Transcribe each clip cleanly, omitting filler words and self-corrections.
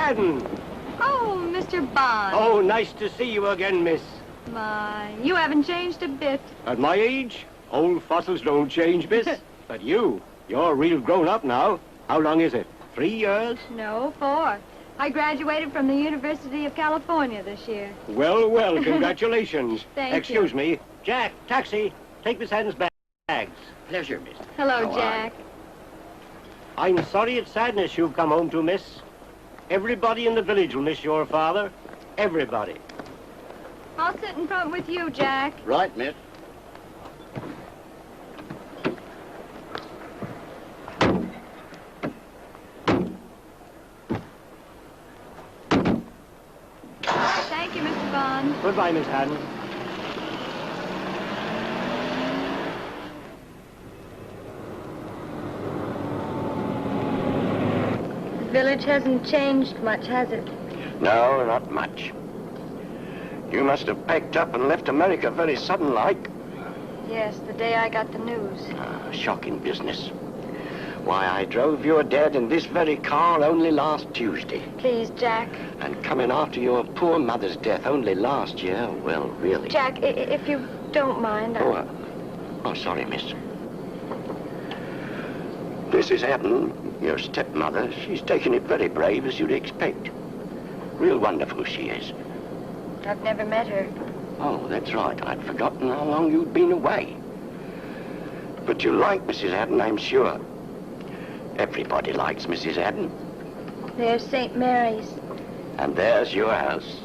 Haddon. Oh, Mr. Bond. Oh, nice to see you again, miss. My, you haven't changed a bit. At my age, old fossils don't change, miss. But you're real grown up now. How long is it? 3 years? No, 4. I graduated from the University of California this year. Well, well, congratulations. Thank you. Excuse me. Jack, taxi. Take Miss Haddon's bags. Pleasure, miss. Hello, How Jack. I'm sorry it's sadness you've come home to, miss. Everybody in the village will miss your father. Everybody. I'll sit in front with you, Jack. Right, miss. Thank you, Mr. Bond. Goodbye, Miss Haddon. The village hasn't changed much, has it? No, not much. You must have packed up and left America very sudden-like. Yes, the day I got the news. Shocking business. Why, I drove your dad in this very car only last Tuesday. Please, Jack. And coming after your poor mother's death only last year, well, really. Jack, if you don't mind, Oh, sorry, miss. Mrs. Haddon, your stepmother, she's taken it very brave, as you'd expect. Real wonderful she is. I've never met her. Oh, that's right. I'd forgotten how long you'd been away. But you like Mrs. Haddon, I'm sure. Everybody likes Mrs. Haddon. There's St. Mary's. And there's your house.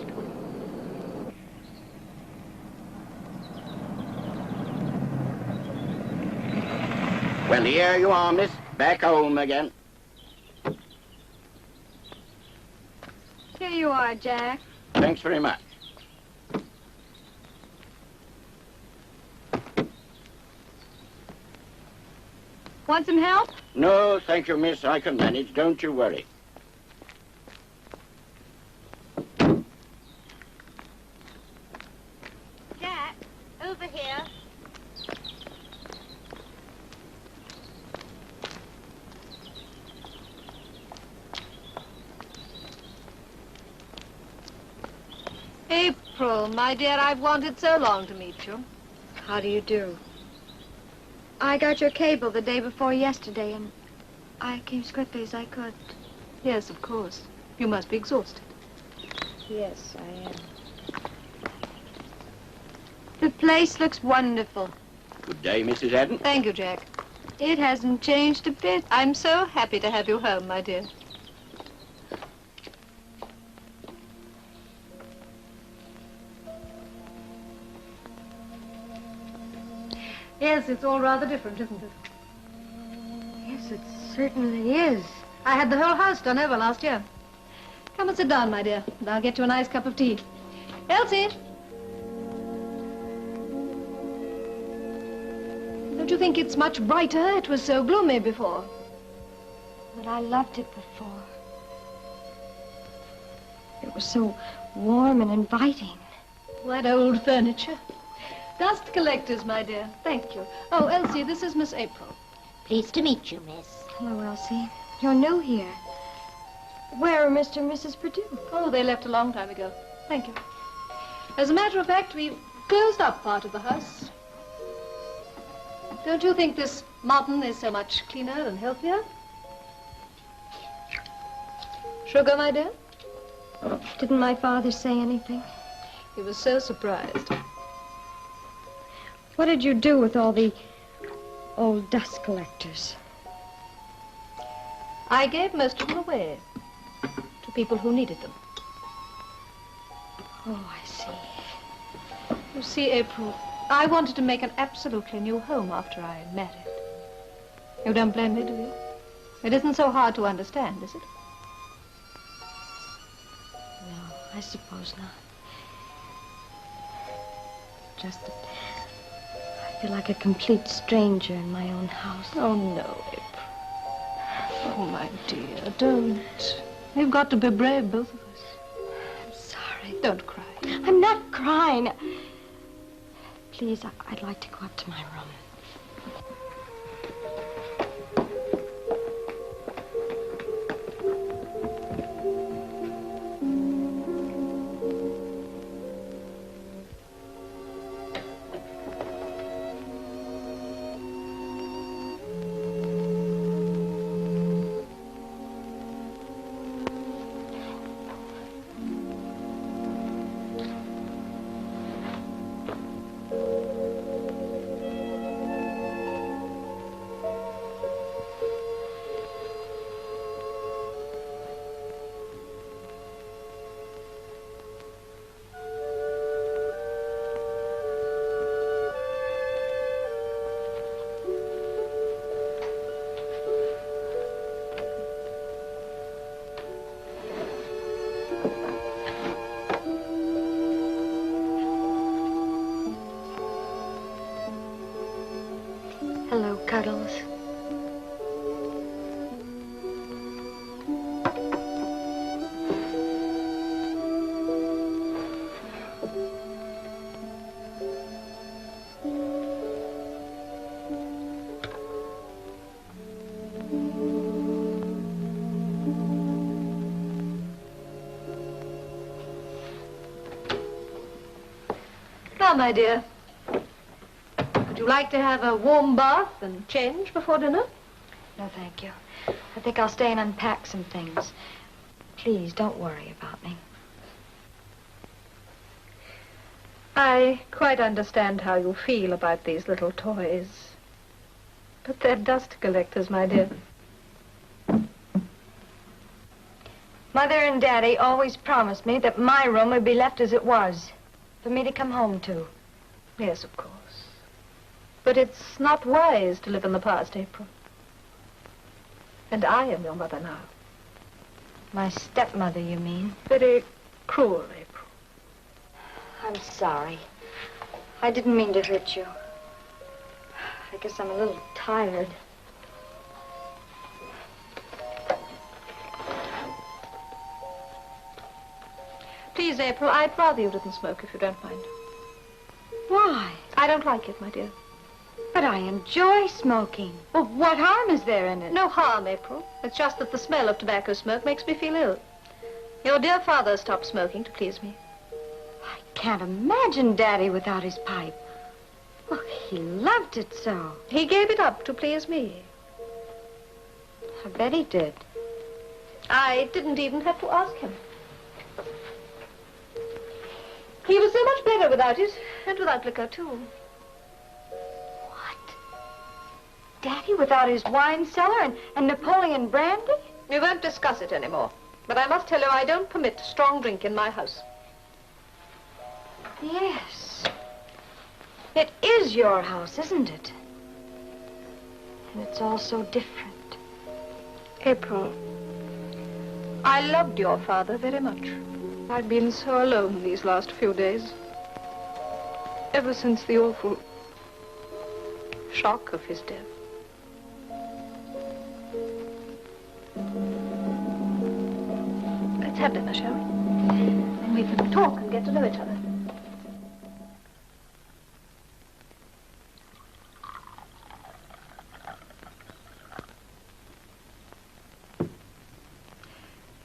Well, here you are, miss. Back home again. Here you are, Jack. Thanks very much. Want some help? No, thank you, miss. I can manage. Don't you worry. Jack, over here. April, my dear, I've wanted so long to meet you. How do you do? I got your cable the day before yesterday, and I came as quickly as I could. Yes, of course. You must be exhausted. Yes, I am. The place looks wonderful. Good day, Mrs. Haddon. Thank you, Jack. It hasn't changed a bit. I'm so happy to have you home, my dear. Yes, it's all rather different, isn't it? Yes, it certainly is. I had the whole house done over last year. Come and sit down, my dear, and I'll get you a nice cup of tea. Elsie! Don't you think it's much brighter? It was so gloomy before. But I loved it before. It was so warm and inviting. That old furniture. Dust collectors, my dear. Thank you. Oh, Elsie, this is Miss April. Pleased to meet you, miss. Hello, Elsie. You're new here. Where are Mr. and Mrs. Perdue? Oh, they left a long time ago. Thank you. As a matter of fact, we've closed up part of the house. Don't you think this modern is so much cleaner and healthier? Sugar, my dear? Didn't my father say anything? He was so surprised. What did you do with all the old dust collectors? I gave most of them away to people who needed them. Oh, I see. You see, April, I wanted to make an absolutely new home after I married. You don't blame me, do you? It isn't so hard to understand, is it? No, I suppose not. Just that I feel like a complete stranger in my own house. Oh, no, April. Oh, my dear, don't. We've got to be brave, both of us. I'm sorry. Don't cry. I'm not crying. Please, I'd like to go up to my room. Hello, Cuddles. Now, my dear, would you like to have a warm bath and change before dinner? No, thank you. I think I'll stay and unpack some things. Please, don't worry about me. I quite understand how you feel about these little toys. But they're dust collectors, my dear. Mother and Daddy always promised me that my room would be left as it was, for me to come home to. Yes, of course. But it's not wise to live in the past, April. And I am your mother now. My stepmother, you mean? Very cruel, April. I'm sorry. I didn't mean to hurt you. I guess I'm a little tired. Please, April, I'd rather you didn't smoke if you don't mind. Why? I don't like it, my dear. But I enjoy smoking. Well, what harm is there in it? No harm, April. It's just that the smell of tobacco smoke makes me feel ill. Your dear father stopped smoking to please me. I can't imagine Daddy without his pipe. Well, he loved it so. He gave it up to please me. I bet he did. I didn't even have to ask him. He was so much better without it, and without liquor, too. Daddy without his wine cellar and Napoleon brandy? We won't discuss it anymore. But I must tell you, I don't permit strong drink in my house. Yes. It is your house, isn't it? And it's all so different. April, I loved your father very much. I've been so alone these last few days. Ever since the awful shock of his death. Let's have dinner, shall we? Then we can talk and get to know each other.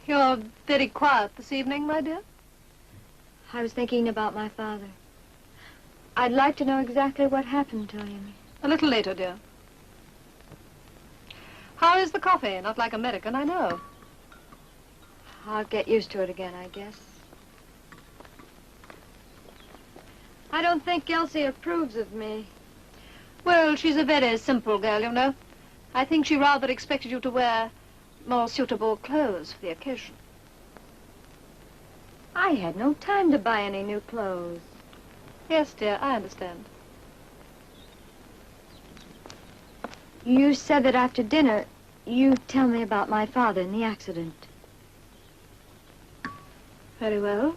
You're very quiet this evening, my dear. I was thinking about my father. I'd like to know exactly what happened to him. A little later, dear. How is the coffee? Not like American, I know. I'll get used to it again, I guess. I don't think Elsie approves of me. Well, she's a very simple girl, you know. I think she rather expected you to wear more suitable clothes for the occasion. I had no time to buy any new clothes. Yes, dear, I understand. You said that after dinner, you'd tell me about my father and the accident. Very well.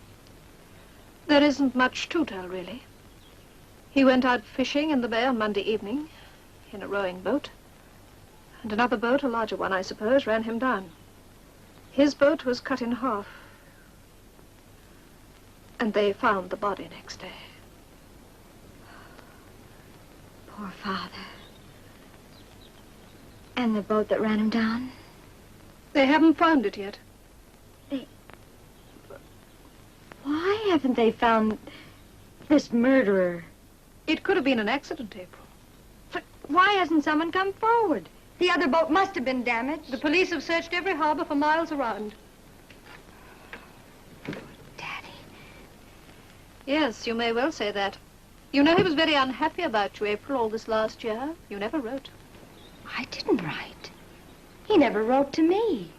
There isn't much to tell, really. He went out fishing in the bay on Monday evening in a rowing boat. And another boat, a larger one, I suppose, ran him down. His boat was cut in half. And they found the body next day. Poor father. And the boat that ran him down? They haven't found it yet. Why haven't they found this murderer? It could have been an accident, April. But why hasn't someone come forward? The other boat must have been damaged. The police have searched every harbor for miles around. Daddy. Yes, you may well say that. You know he was very unhappy about you, April, all this last year. You never wrote. I didn't write. He never wrote to me.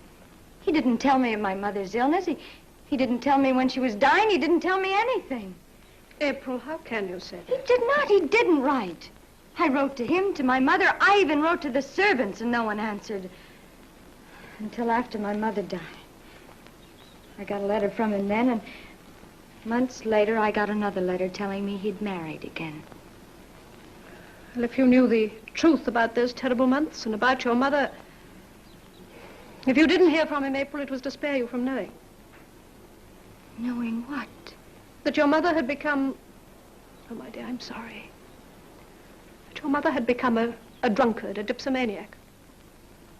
He didn't tell me of my mother's illness. He didn't tell me when she was dying. He didn't tell me anything. April, how can you say He that? did not. He didn't write. I wrote to him, to my mother. I even wrote to the servants, and no one answered. Until after my mother died. I got a letter from him then, and months later, I got another letter telling me he'd married again. Well, if you knew the truth about those terrible months and about your mother... If you didn't hear from him, April, it was to spare you from knowing. Knowing what? That your mother had become... Oh, my dear, I'm sorry. That your mother had become a drunkard, a dipsomaniac.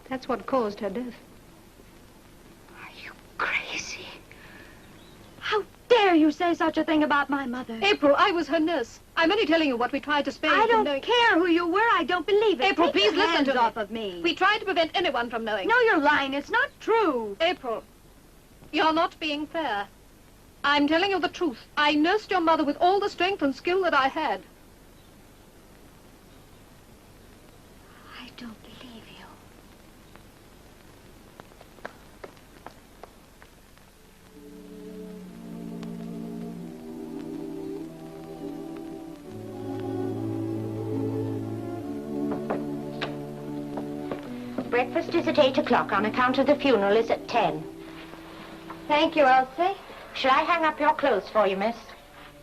That's what caused her death. Are you crazy? How dare you say such a thing about my mother? April, I was her nurse. I'm only telling you what we tried to spare you I from don't knowing. care who you were. I don't believe it. April, Take please your listen to hands me. off of me. We tried to prevent anyone from knowing. No, you're lying. It's not true. April, you're not being fair. I'm telling you the truth. I nursed your mother with all the strength and skill that I had. I don't believe you. Breakfast is at 8 o'clock on account of the funeral is at 10. Thank you, Elsie. Shall I hang up your clothes for you, miss?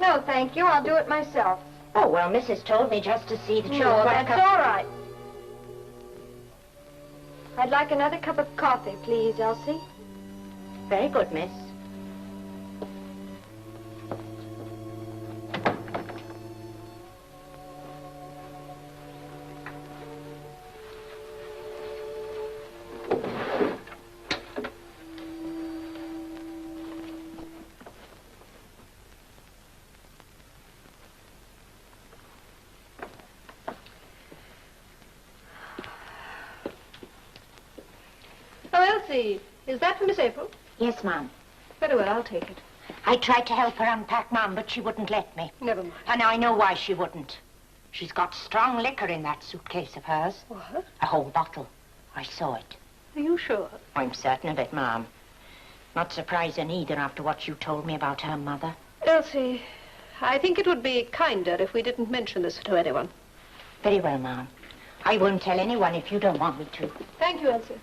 No, thank you. I'll do it myself. Oh, well, Mrs. told me just to see that you... No, that's all right. I'd like another cup of coffee, please, Elsie. Very good, miss. Elsie, is that for Miss April? Yes, ma'am. Very well, I'll take it. I tried to help her unpack, ma'am, but she wouldn't let me. Never mind. And I know why she wouldn't. She's got strong liquor in that suitcase of hers. What? A whole bottle. I saw it. Are you sure? I'm certain of it, ma'am. Not surprising either after what you told me about her mother. Elsie, I think it would be kinder if we didn't mention this to anyone. Very well, ma'am. I won't tell anyone if you don't want me to. Thank you, Elsie.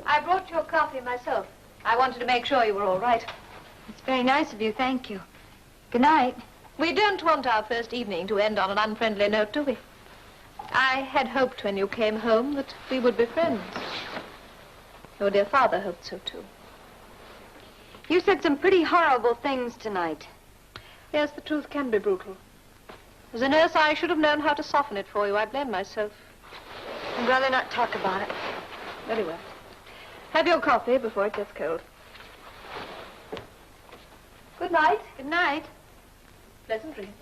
I brought your coffee myself. I wanted to make sure you were all right. It's very nice of you. Thank you. Good night. We don't want our first evening to end on an unfriendly note, do we? I had hoped when you came home that we would be friends. Your dear father hoped so, too. You said some pretty horrible things tonight. Yes, the truth can be brutal. As a nurse, I should have known how to soften it for you. I blame myself. I'd rather not talk about it. Very well. Have your coffee before it gets cold. Good night. Good night. Pleasant dreams.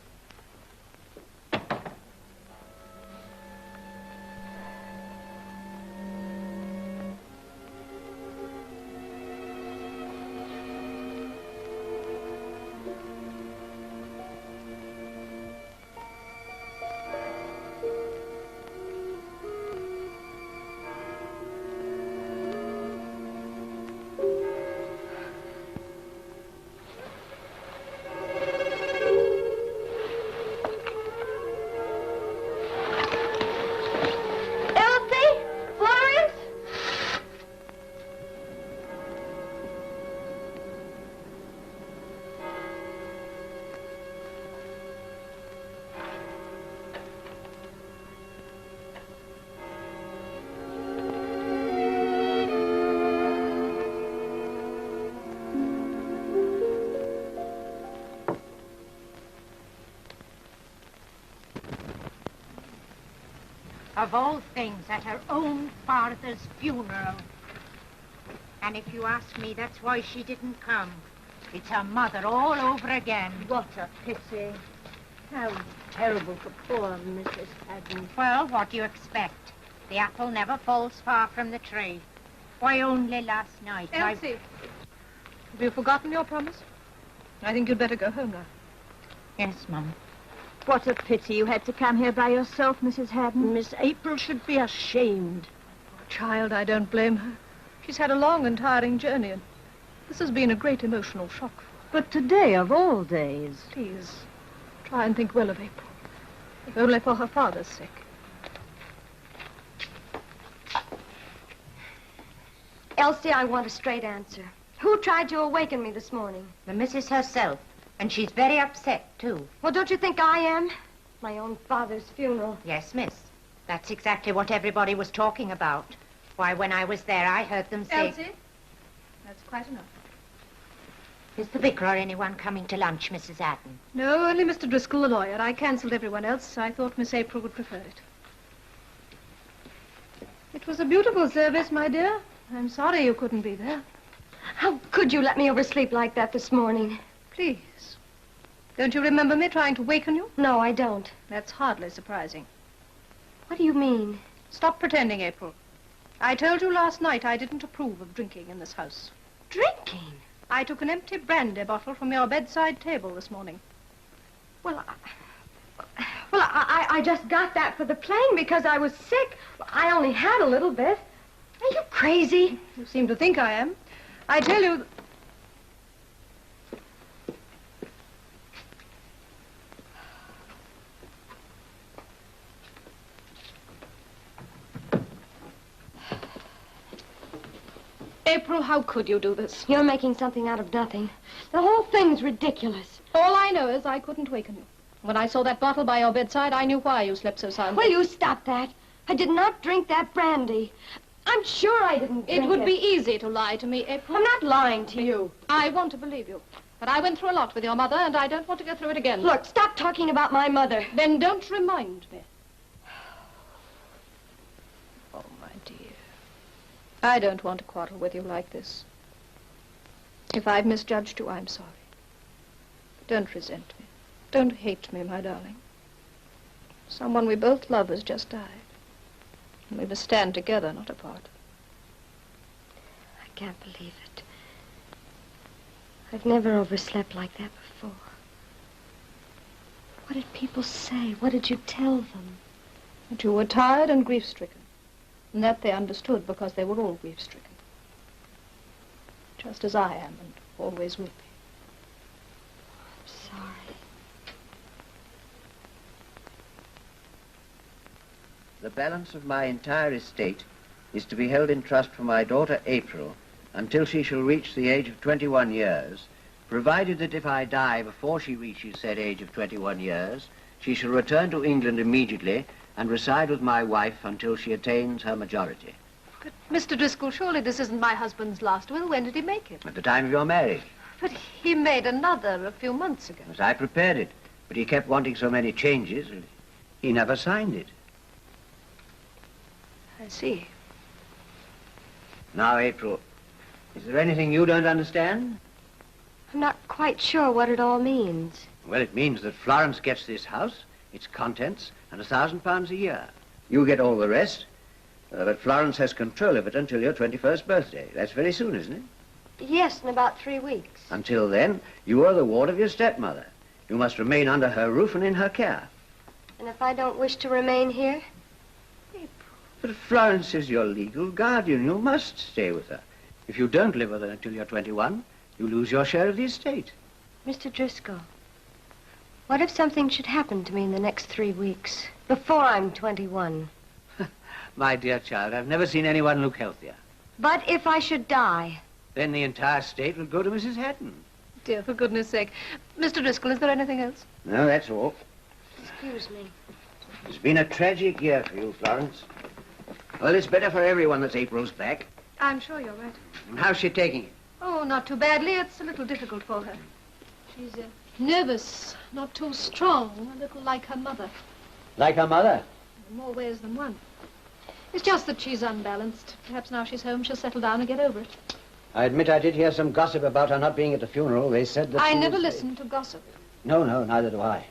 Of all things, at her own father's funeral. And if you ask me, that's why she didn't come. It's her mother all over again. What a pity. How terrible for poor Mrs. Haddon. Well, what do you expect? The apple never falls far from the tree. Why, only last night Elsie, have you forgotten your promise? I think you'd better go home now. Yes, Mum. What a pity you had to come here by yourself, Mrs. Haddon. Miss April should be ashamed. Child, I don't blame her. She's had a long and tiring journey, and this has been a great emotional shock. But today, of all days... Please, try and think well of April. if only for her father's sake. Elsie, I want a straight answer. Who tried to awaken me this morning? The missus herself. And she's very upset, too. Well, don't you think I am? My own father's funeral. Yes, miss. That's exactly what everybody was talking about. Why, when I was there, I heard them say... Elsie, that's quite enough. Is the vicar or anyone coming to lunch, Mrs. Haddon? No, only Mr. Driscoll, the lawyer. I cancelled everyone else. I thought Miss April would prefer it. It was a beautiful service, my dear. I'm sorry you couldn't be there. How could you let me oversleep like that this morning? Please. Don't you remember me trying to waken you? No, I don't. That's hardly surprising. What do you mean? Stop pretending, April. I told you last night I didn't approve of drinking in this house. Drinking? I took an empty brandy bottle from your bedside table this morning. Well, I just got that for the plane because I was sick. I only had a little bit. Are you crazy? You seem to think I am. I tell you... April, how could you do this? You're making something out of nothing. The whole thing's ridiculous. All I know is I couldn't waken you. When I saw that bottle by your bedside, I knew why you slept so soundly. Will you stop that? I did not drink that brandy. I'm sure I didn't drink it. It would be easy to lie to me, April. I'm not lying to you. I want to believe you. But I went through a lot with your mother, and I don't want to go through it again. Look, stop talking about my mother. Then don't remind me. Oh, my dear. I don't want to quarrel with you like this. If I've misjudged you, I'm sorry. Don't resent me. Don't hate me, my darling. Someone we both love has just died. And we must stand together, not apart. I can't believe it. I've never overslept like that before. What did people say? What did you tell them? That you were tired and grief-stricken. And that they understood because they were all grief-stricken. Just as I am and always will be. I'm sorry. The balance of my entire estate is to be held in trust for my daughter April until she shall reach the age of 21 years, provided that if I die before she reaches said age of 21 years, she shall return to England immediately and reside with my wife until she attains her majority. But, Mr. Driscoll, surely this isn't my husband's last will. When did he make it? At the time of your marriage. But he made another a few months ago. As I prepared it, but he kept wanting so many changes, he never signed it. I see. Now, April, is there anything you don't understand? I'm not quite sure what it all means. Well, it means that Florence gets this house, its contents, and £1,000 a year. You get all the rest, but Florence has control of it until your 21st birthday. That's very soon, isn't it? Yes, in about 3 weeks. Until then, you are the ward of your stepmother. You must remain under her roof and in her care. And if I don't wish to remain here? But Florence is your legal guardian. You must stay with her. If you don't live with her until you're 21, you lose your share of the estate. Mr. Driscoll, what if something should happen to me in the next 3 weeks, before I'm 21? My dear child, I've never seen anyone look healthier. But if I should die? Then the entire estate will go to Mrs. Haddon. Dear, for goodness sake. Mr. Driscoll, is there anything else? No, that's all. Excuse me. It's been a tragic year for you, Florence. Well, it's better for everyone that April's back. I'm sure you're right. And how's she taking it? Oh, not too badly. It's a little difficult for her. She's nervous, not too strong, a little like her mother. Like her mother? In more ways than one. It's just that she's unbalanced. Perhaps now she's home, she'll settle down and get over it. I admit I did hear some gossip about her not being at the funeral. They said that I she never was... listen to gossip. No, neither do I.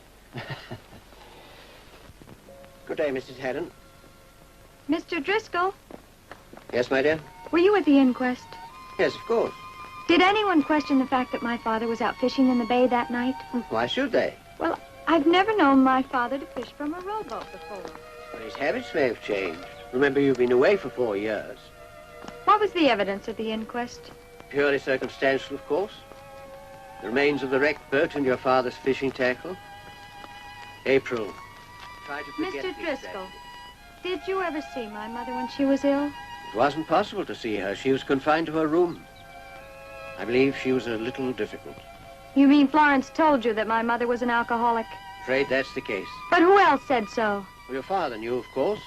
Good day, Mrs. Haddon. Mr. Driscoll, Yes, my dear? were you at the inquest? Yes, of course. Did anyone question the fact that my father was out fishing in the bay that night? Why should they? Well, I've never known my father to fish from a rowboat before. Well, his habits may have changed. Remember, you've been away for 4 years. What was the evidence at the inquest? Purely circumstantial, of course. The remains of the wrecked boat and your father's fishing tackle. April, try to forget Mr. the Driscoll, tragedy. did you ever see my mother when she was ill? It wasn't possible to see her. She was confined to her room. I believe she was a little difficult. You mean Florence told you that my mother was an alcoholic? Afraid that's the case. But who else said so? Well, your father knew, of course.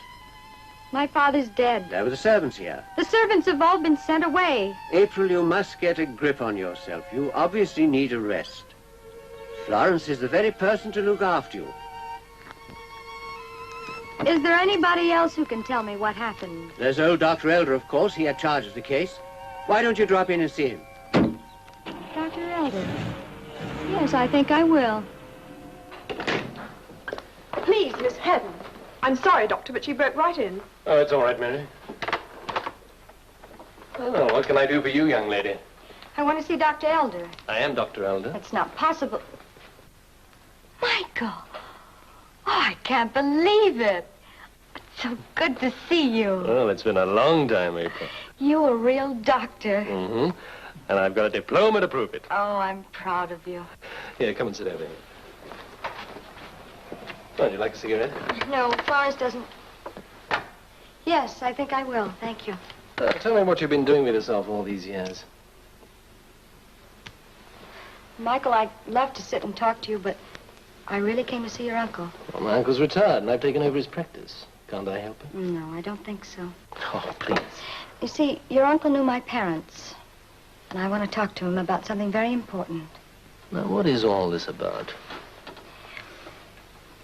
My father's dead. There were the servants here. The servants have all been sent away. April, you must get a grip on yourself. You obviously need a rest. Florence is the very person to look after you. Is there anybody else who can tell me what happened? There's old Dr. Elder, of course. He had charge of the case. Why don't you drop in and see him? Dr. Elder? Yes, I think I will. Please, Miss Haddon. I'm sorry, Doctor, but she broke right in. Oh, it's all right, Mary. Oh, what can I do for you, young lady? I want to see Dr. Elder. I am Dr. Elder. It's not possible. Michael! Oh, I can't believe it. It's so good to see you. Well, it's been a long time, April. You a real doctor. Mm-hmm. And I've got a diploma to prove it. Oh, I'm proud of you. Here, come and sit over here. Oh, would you like a cigarette? No, Florence doesn't. Yes, I think I will. Thank you. Tell me what you've been doing with yourself all these years. Michael, I'd love to sit and talk to you, but I really came to see your uncle. Well, my uncle's retired, and I've taken over his practice. Can't I help it? No, I don't think so. Oh, please. You see, your uncle knew my parents, and I want to talk to him about something very important. Now, what is all this about?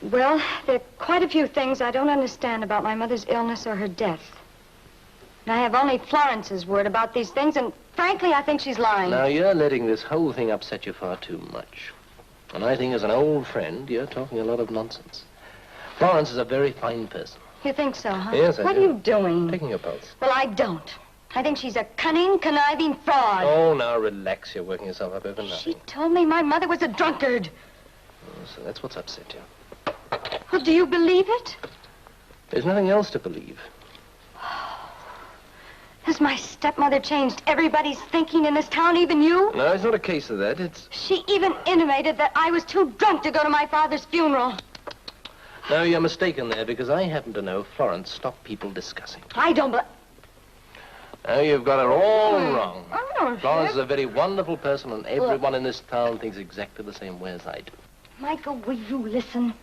Well, there are quite a few things I don't understand about my mother's illness or her death. And I have only Florence's word about these things, and frankly, I think she's lying. Now, you're letting this whole thing upset you far too much. And I think as an old friend, you're talking a lot of nonsense. Florence is a very fine person. You think so, huh? Yes, I What do. are you doing? Taking your pulse. Well, I don't. I think she's a cunning, conniving fraud. Oh, now relax. You're working yourself up over She nothing. told me my mother was a drunkard. Oh, so that's what's upset you. Well, do you believe it? There's nothing else to believe. Has my stepmother changed everybody's thinking in this town, even you? No, it's not a case of that. It's... She even intimated that I was too drunk to go to my father's funeral. No, you're mistaken there, because I happen to know Florence stopped people discussing. I don't believe... Now, you've got it all wrong. Oh, Florence is a very wonderful person, and everyone in this town thinks exactly the same way as I do. Michael, will you listen?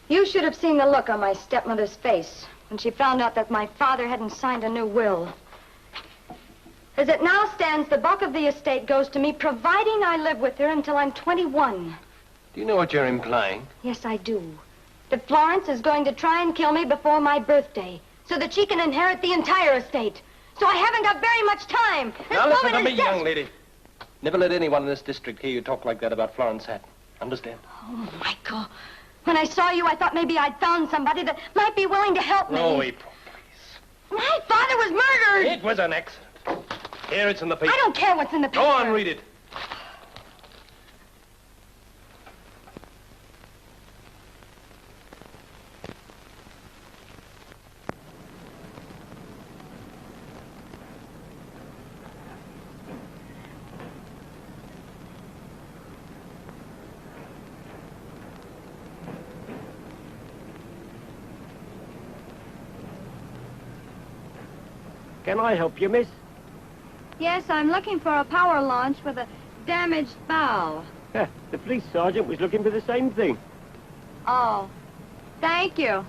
You should have seen the look on my stepmother's face when she found out that my father hadn't signed a new will. As it now stands, the bulk of the estate goes to me, providing I live with her until I'm 21. Do you know what you're implying? Yes, I do. That Florence is going to try and kill me before my birthday, so that she can inherit the entire estate. So I haven't got very much time. This Now listen woman to me, is young lady. Never let anyone in this district hear you talk like that about Florence Haddon. Understand? Oh, Michael. When I saw you, I thought maybe I'd found somebody that might be willing to help me. No, April, please. My father was murdered. It was an accident. Here, it's in the paper. I don't care what's in the paper. Go on, read it. Can I help you, miss? Yes, I'm looking for a power launch with a damaged bow. The police sergeant was looking for the same thing. Oh, thank you.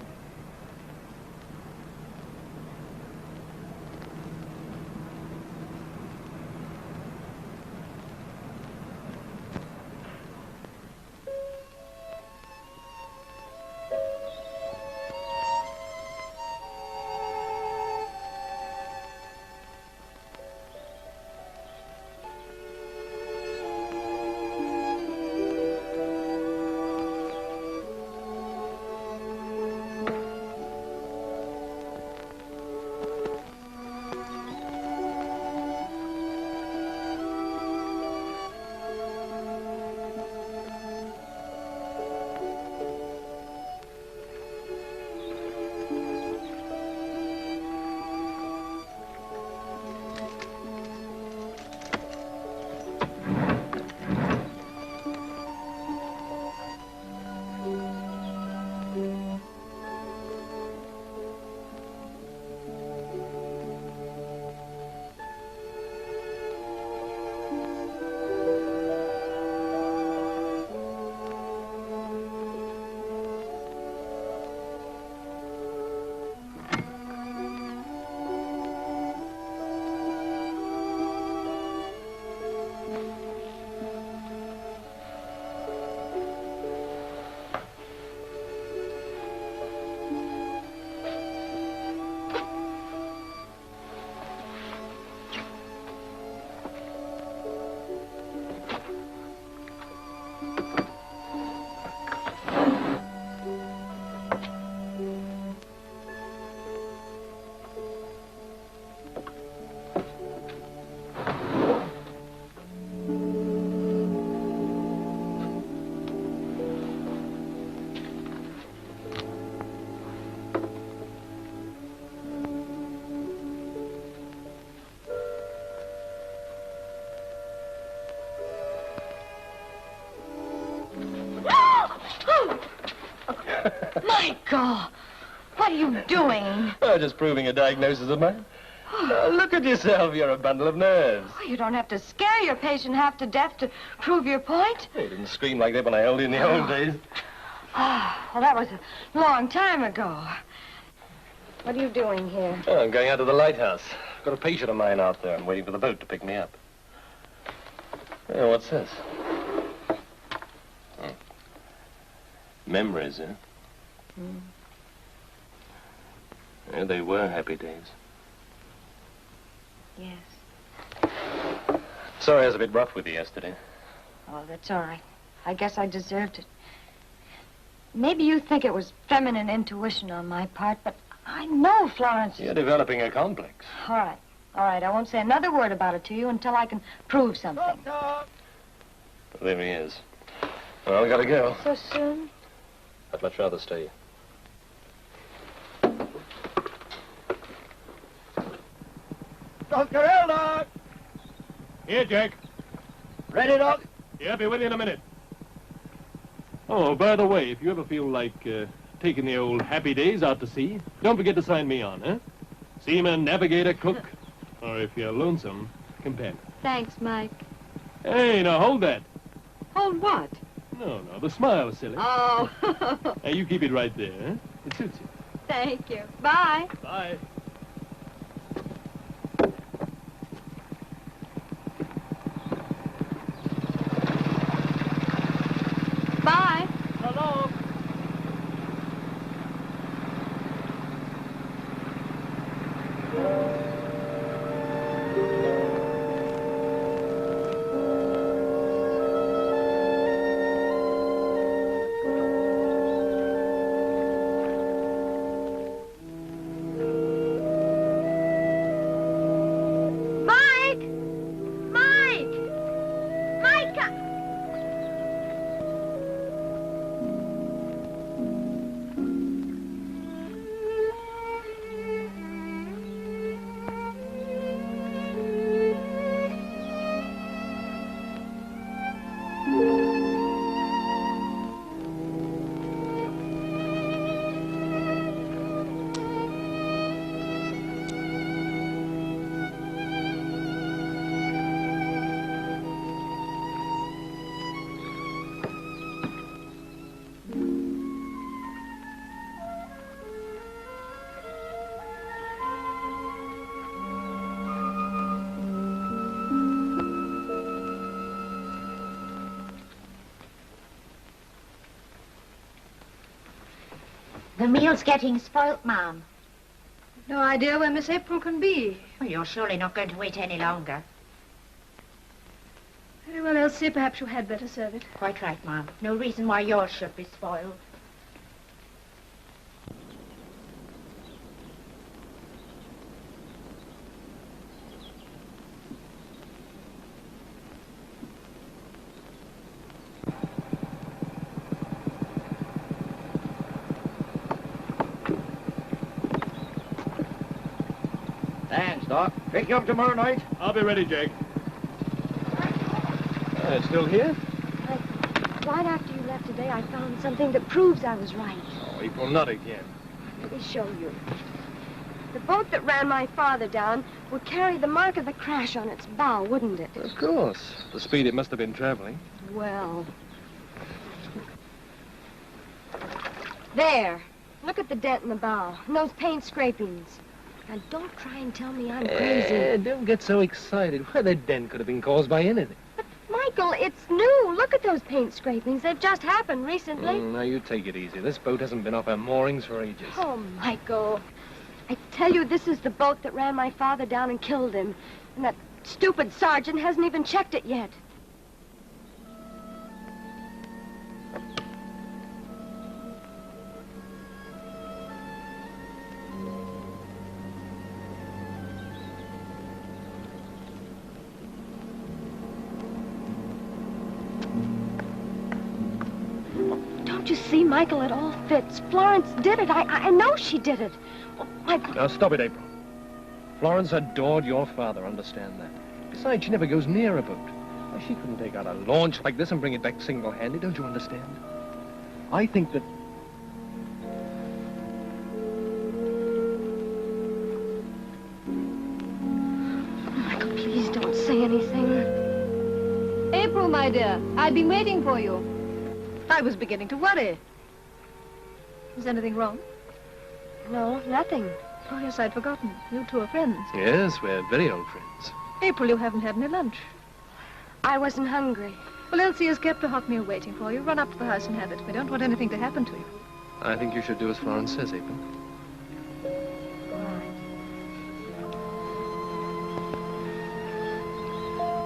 Michael, what are you doing? Oh, just proving a diagnosis of mine. Oh, look at yourself. You're a bundle of nerves. Oh, you don't have to scare your patient half to death to prove your point. You didn't scream like that when I held you in the old days. Oh, well, that was a long time ago. What are you doing here? Oh, I'm going out to the lighthouse. I've got a patient of mine out there. I'm waiting for the boat to pick me up. Oh, what's this? Oh. Memories, huh? Mm. Yeah, they were happy days. Yes. Sorry I was a bit rough with you yesterday. Oh, that's all right. I guess I deserved it. Maybe you think it was feminine intuition on my part, but I know Florence... You're developing a complex. All right. All right, I won't say another word about it to you until I can prove something. Well, there he is. Well, I gotta go. So soon? I'd much rather stay. Dr. Elder! Here, Jack. Ready, Doc? Yeah, be with you in a minute. Oh, by the way, if you ever feel like taking the old happy days out to sea, don't forget to sign me on, huh? Seaman, navigator, cook, or if you're lonesome, companion. Thanks, Mike. Hey, now hold that. Hold what? No, the smile, silly. Oh. Now, you keep it right there, huh? It suits you. Thank you. Bye. Bye. Bye. Hello. The meal's getting spoilt, Ma'am. No idea where Miss April can be. Well, you're surely not going to wait any longer. Very well, Elsie, perhaps you had better serve it. Quite right, Ma'am. No reason why yours should be spoiled. Thanks, Doc. Pick you up tomorrow night. I'll be ready, Jake. It's still here? Right after you left today, I found something that proves I was right. Oh, April, not again. Let me show you. The boat that ran my father down would carry the mark of the crash on its bow, wouldn't it? Of course. The speed it must have been traveling. Well. There. Look at the dent in the bow. And those paint scrapings. Now, don't try and tell me I'm crazy. Don't get so excited. Why, the dent could have been caused by anything. But, Michael, it's new. Look at those paint scrapings. They've just happened recently. Now, you take it easy. This boat hasn't been off her moorings for ages. Oh, Michael. I tell you, this is the boat that ran my father down and killed him. And that stupid sergeant hasn't even checked it yet. Don't you see, Michael? It all fits. Florence did it. I know she did it. Oh, Michael. Now, stop it, April. Florence adored your father, understand that. Besides, she never goes near a boat. Why, she couldn't take out a launch like this and bring it back single-handed, don't you understand? I think that... through, my dear. I'd been waiting for you. I was beginning to worry. Is anything wrong? No, nothing. Oh, yes, I'd forgotten. You two are friends. Yes, we're very old friends. April, you haven't had any lunch. I wasn't hungry. Well, Elsie has kept a hot meal waiting for you. Run up to the house and have it. We don't want anything to happen to you. I think you should do as Florence says, April.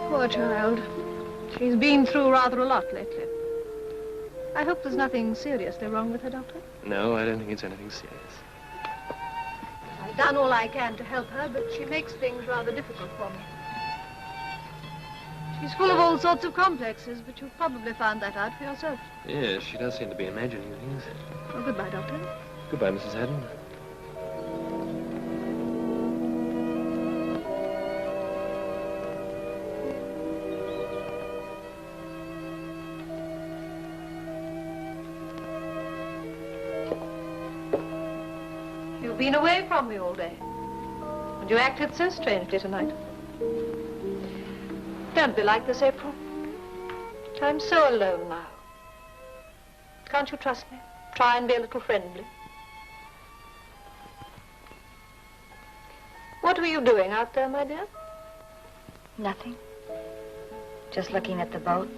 Poor child. She's been through rather a lot lately. I hope there's nothing seriously wrong with her, Doctor. No, I don't think it's anything serious. I've done all I can to help her, but she makes things rather difficult for me. She's full of all sorts of complexes, but you've probably found that out for yourself. Yes, she does seem to be imagining things. Well, goodbye, Doctor. Goodbye, Mrs. Haddon. You've been away from me all day. And you acted so strangely tonight. Don't be like this, April. I'm so alone now. Can't you trust me? Try and be a little friendly. What were you doing out there, my dear? Nothing. Just looking at the boat.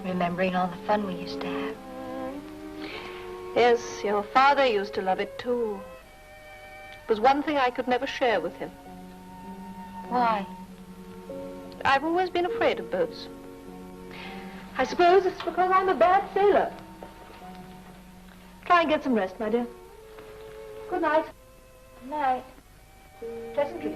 Remembering all the fun we used to have. Yes, your father used to love it too. It was one thing I could never share with him. Why? I've always been afraid of boats. I suppose it's because I'm a bad sailor. Try and get some rest, my dear. Good night. Good night. Pleasant dreams.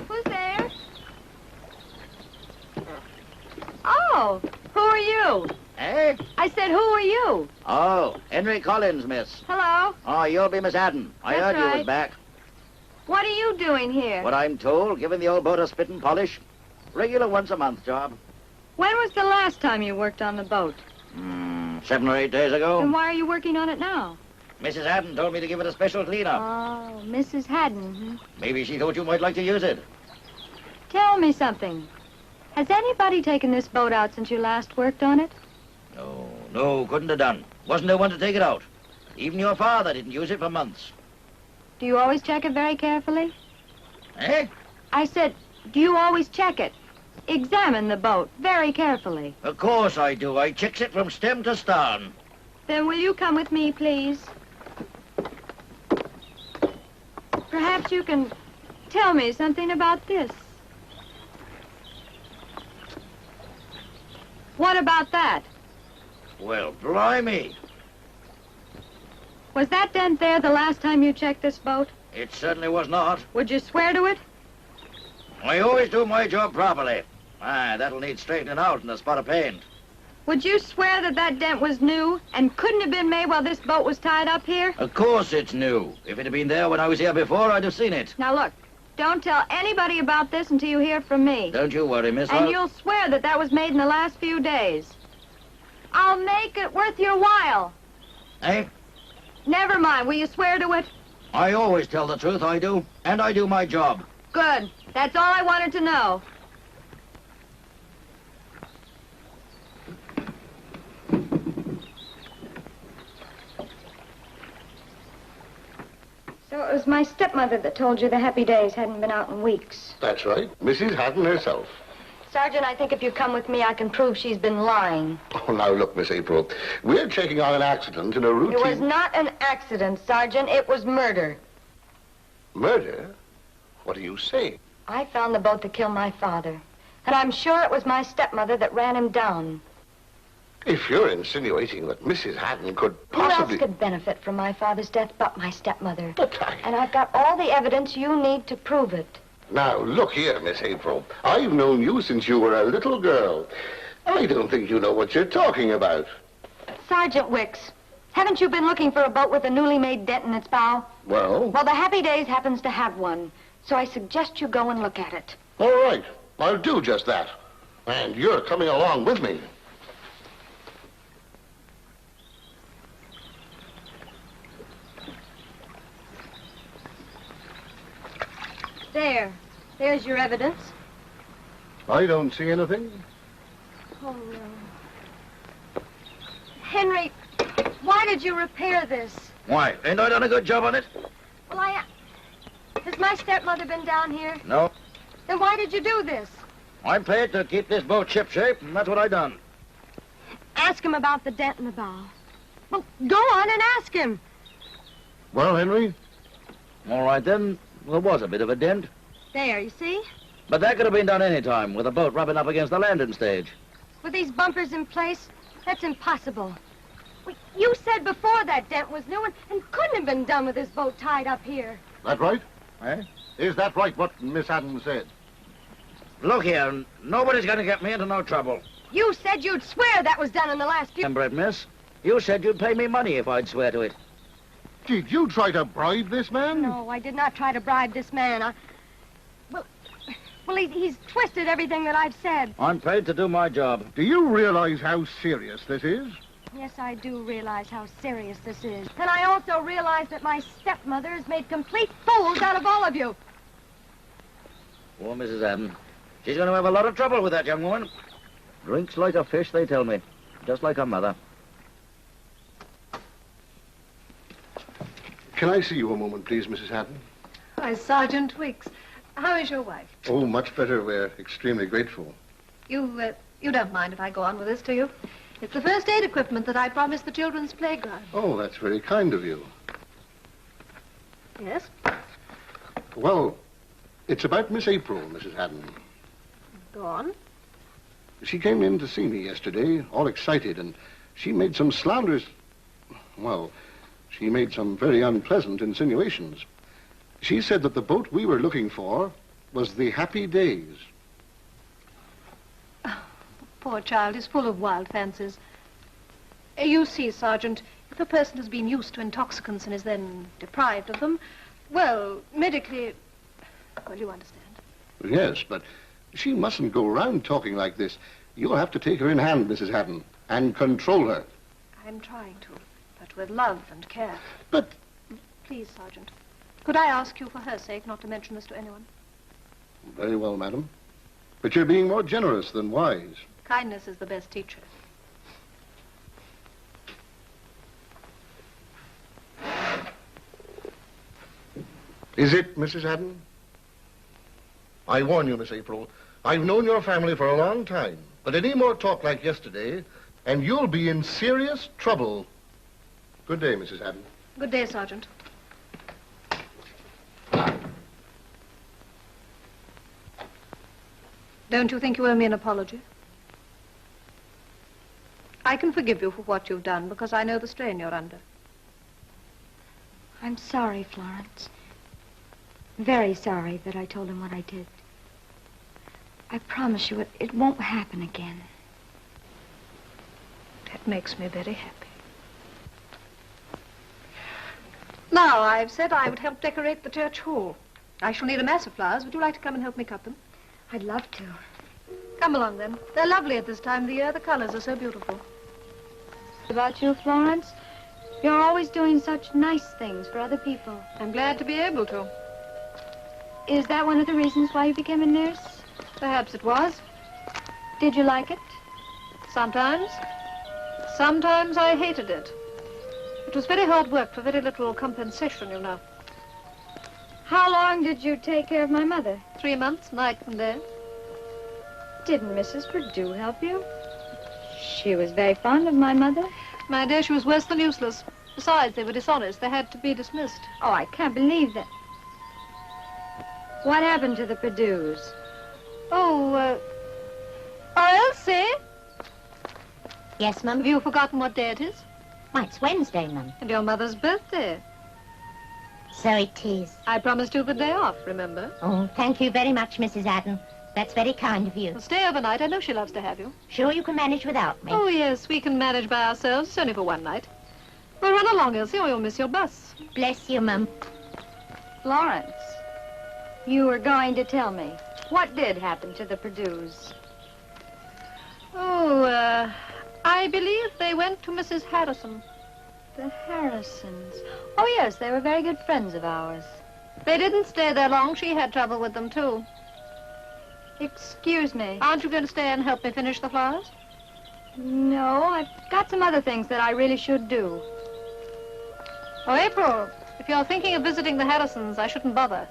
Who's there? Oh, who are you? Eh? I said, who are you? Oh, Henry Collins, miss. Hello? Oh, you'll be Miss Haddon. I That's heard you right. was back. What are you doing here? What I'm told, giving the old boat a spit and polish. Regular once-a-month job. When was the last time you worked on the boat? 7 or 8 days ago. And why are you working on it now? Mrs. Haddon told me to give it a special clean-up. Oh, Mrs. Haddon. Maybe she thought you might like to use it. Tell me something. Has anybody taken this boat out since you last worked on it? No, couldn't have done. Wasn't there one to take it out. Even your father didn't use it for months. Do you always check it very carefully? Eh? I said, do you always check it? Examine the boat very carefully. Of course I do. I checks it from stem to stern. Then will you come with me, please? Perhaps you can tell me something about this. What about that? Well, blimey. Was that dent there the last time you checked this boat? It certainly was not. Would you swear to it? I always do my job properly. That'll need straightening out and a spot of paint. Would you swear that that dent was new and couldn't have been made while this boat was tied up here? Of course it's new. If it had been there when I was here before, I'd have seen it. Now look, don't tell anybody about this until you hear from me. Don't you worry, miss. And you'll swear that that was made in the last few days. I'll make it worth your while. Eh? Never mind. Will you swear to it? I always tell the truth, I do. And I do my job. Good. That's all I wanted to know. So it was my stepmother that told you the Happy Days hadn't been out in weeks. That's right. Mrs. Haddon herself. Sergeant, I think if you come with me, I can prove she's been lying. Oh, now look, Miss April. We're checking on an accident in a routine... It was not an accident, Sergeant. It was murder. Murder? What are you saying? I found the boat that killed my father. And I'm sure it was my stepmother that ran him down. If you're insinuating that Mrs. Haddon could Who else possibly... could benefit from my father's death but my stepmother? But And I've got all the evidence you need to prove it. Now, look here, Miss April. I've known you since you were a little girl. I don't think you know what you're talking about. Sergeant Wicks, haven't you been looking for a boat with a newly made dent in its bow? Well? Well, the Happy Days happens to have one. So I suggest you go and look at it. All right. I'll do just that. And you're coming along with me. There's your evidence. I don't see anything. Oh, no. Henry, why did you repair this? Why? Ain't I done a good job on it? Well, has my stepmother been down here? No. Then why did you do this? I'm paid to keep this boat shipshape, and that's what I done. Ask him about the dent in the bow. Well, go on and ask him. Well, Henry? All right, then. There was a bit of a dent. There, you see? But that could have been done any time, with a boat rubbing up against the landing stage. With these bumpers in place, that's impossible. Well, you said before that dent was new and couldn't have been done with this boat tied up here. That right? Eh? Is that right, what Miss Haddon said? Look here, nobody's going to get me into no trouble. You said you'd swear that was done in the last few... Remember it, miss? You said you'd pay me money if I'd swear to it. Did you try to bribe this man? No, I did not try to bribe this man. Well, he's twisted everything that I've said. I'm paid to do my job. Do you realize how serious this is? Yes, I do realize how serious this is. And I also realize that my stepmother has made complete fools out of all of you. Poor Mrs. Haddon. She's going to have a lot of trouble with that young woman. Drinks like a fish, they tell me. Just like her mother. Can I see you a moment, please, Mrs. Haddon? Hi, Sergeant Wicks. How is your wife? Oh, much better. We're extremely grateful. You don't mind if I go on with this, do you? It's the first aid equipment that I promised the children's playground. Oh, that's very kind of you. Yes? Well, it's about Miss April, Mrs. Haddon. Go on. She came in to see me yesterday, all excited, and she made some slanderous... Well, she made some very unpleasant insinuations. She said that the boat we were looking for was the Happy Days. Oh, poor child is full of wild fancies. You see, Sergeant, if a person has been used to intoxicants and is then deprived of them, well, medically... Well, you understand. Yes, but she mustn't go around talking like this. You'll have to take her in hand, Mrs. Haddon, and control her. I'm trying to, but with love and care. But... Please, Sergeant, could I ask you for her sake not to mention this to anyone? Very well, madam. But you're being more generous than wise. Kindness is the best teacher. Is it, Mrs. Haddon? I warn you, Miss April, I've known your family for a long time, but any more talk like yesterday, and you'll be in serious trouble. Good day, Mrs. Haddon. Good day, Sergeant. Don't you think you owe me an apology? I can forgive you for what you've done because I know the strain you're under. I'm sorry, Florence. Very sorry that I told him what I did. I promise you it won't happen again. That makes me very happy. Now, I've said I would help decorate the church hall. I shall need a mass of flowers. Would you like to come and help me cut them? I'd love to. Come along, then. They're lovely at this time of the year. The colors are so beautiful. About you, Florence? You're always doing such nice things for other people. I'm glad to be able to. Is that one of the reasons why you became a nurse? Perhaps it was. Did you like it? Sometimes. Sometimes I hated it. It was very hard work for very little compensation, you know. How long did you take care of my mother? 3 months, night and day. Didn't Mrs. Perdue help you? She was very fond of my mother. My dear, she was worse than useless. Besides, they were dishonest. They had to be dismissed. Oh, I can't believe that. What happened to the Perdues? Oh, Elsie? Yes, Mum? Have you forgotten what day it is? Why, it's Wednesday, Mum. And your mother's birthday. So it is. I promised you the day off, remember? Oh, thank you very much, Mrs. Haddon. That's very kind of you. Well, stay overnight. I know she loves to have you. Sure you can manage without me? Oh, yes, we can manage by ourselves. It's only for one night. Well, run along, Elsie, or you'll miss your bus. Bless you, Mum. Florence, you were going to tell me. What did happen to the Perdues? Oh, I believe they went to Mrs. Harrison. The Harrisons. Oh, yes, they were very good friends of ours. They didn't stay there long. She had trouble with them, too. Excuse me. Aren't you going to stay and help me finish the flowers? No, I've got some other things that I really should do. Oh, April, if you're thinking of visiting the Harrisons, I shouldn't bother.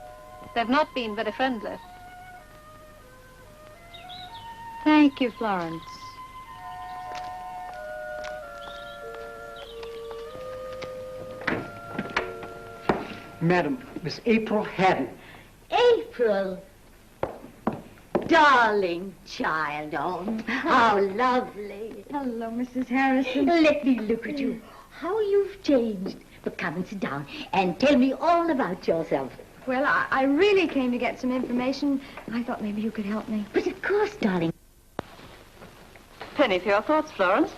They've not been very friendly. Thank you, Florence. Madam, Miss April Haddon. April. Darling child, oh, how lovely. Hello, Mrs. Harrison. Let me look at you. How you've changed. But come and sit down and tell me all about yourself. Well, I really came to get some information. I thought maybe you could help me. But of course, darling. Penny, for your thoughts, Florence?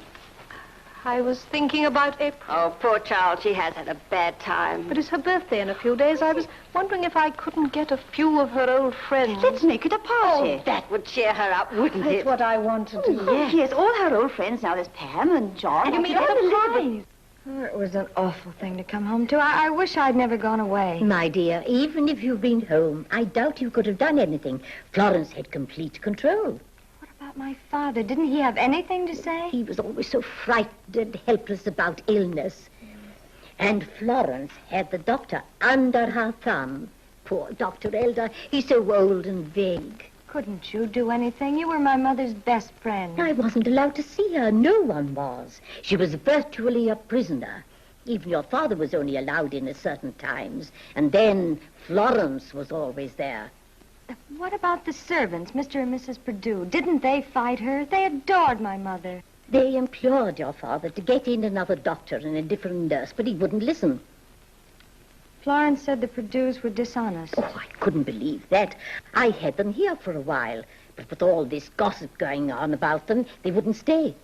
I was thinking about April. Oh, poor child, she has had a bad time. But it's her birthday in a few days. I was wondering if I couldn't get a few of her old friends. Let's make it a party. Oh, that would cheer her up, wouldn't That's it? what I wanted to do. Yes. Yes, all her old friends now. There's Pam and John. And you we mean have Elizabeth. Oh, it was an awful thing to come home to. I wish I'd never gone away. My dear, even if you've been home, I doubt you could have done anything. Florence had complete control. What about my father? Didn't he have anything to say? He was always so frightened and helpless about illness. And Florence had the doctor under her thumb. Poor Dr. Elder, he's so old and vague. Couldn't you do anything? You were my mother's best friend. I wasn't allowed to see her. No one was. She was virtually a prisoner. Even your father was only allowed in at certain times. And then Florence was always there. What about the servants, Mr. and Mrs. Perdue? Didn't they fight her? They adored my mother. They implored your father to get in another doctor and a different nurse, but he wouldn't listen. Florence said the Perdues were dishonest. Oh, I couldn't believe that. I had them here for a while. But with all this gossip going on about them, they wouldn't stay.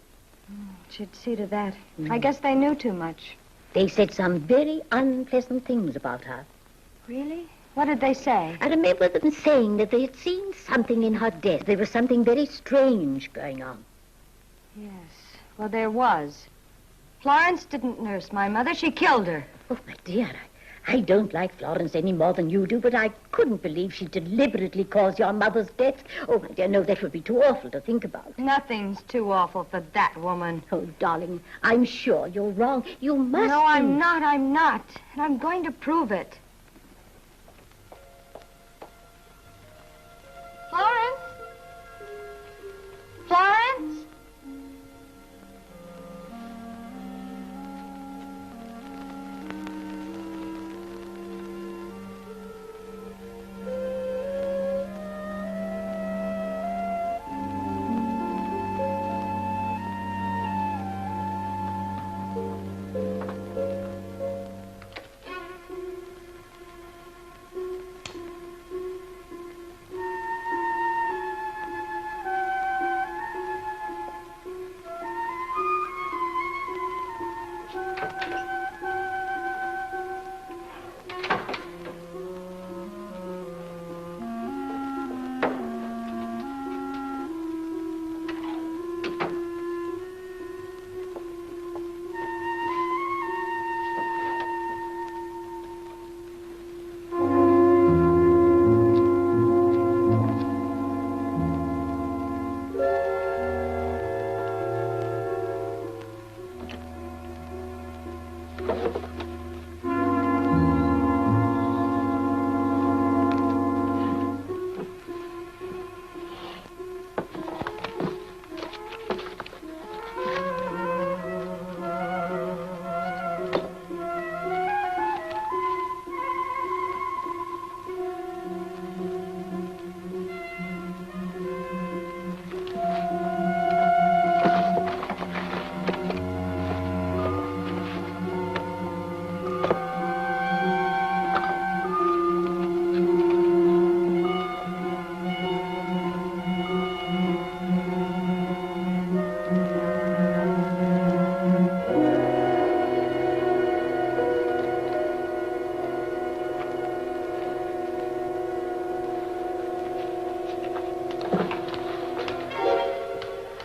She'd see to that. I guess they knew too much. They said some very unpleasant things about her. Really? What did they say? I remember them saying that they had seen something in her death. There was something very strange going on. Yes. Well, there was. Florence didn't nurse my mother. She killed her. Oh, my dear, I don't like Florence any more than you do, but I couldn't believe she deliberately caused your mother's death. Oh, my dear, no, that would be too awful to think about. Nothing's too awful for that woman. Oh, darling, I'm sure you're wrong. You must No, I'm not. I'm not. And I'm going to prove it. Florence? Florence?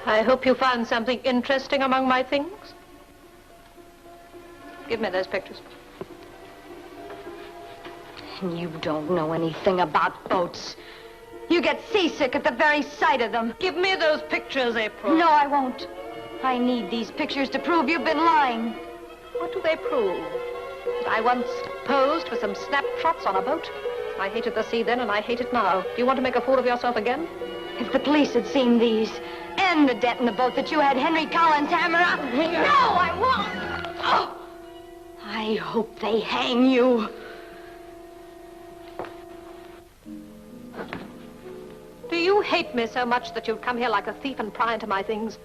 I hope you found something interesting among my things. Give me those pictures. You don't know anything about boats. You get seasick at the very sight of them. Give me those pictures, April. No, I won't. I need these pictures to prove you've been lying. What do they prove? That I once posed for some snapshots on a boat? I hated the sea then, and I hate it now. Do you want to make a fool of yourself again? If the police had seen these, and the dent in the boat that you had Henry Collins hammer up... No, I won't! Oh! I hope they hang you. Do you hate me so much that you'd come here like a thief and pry into my things,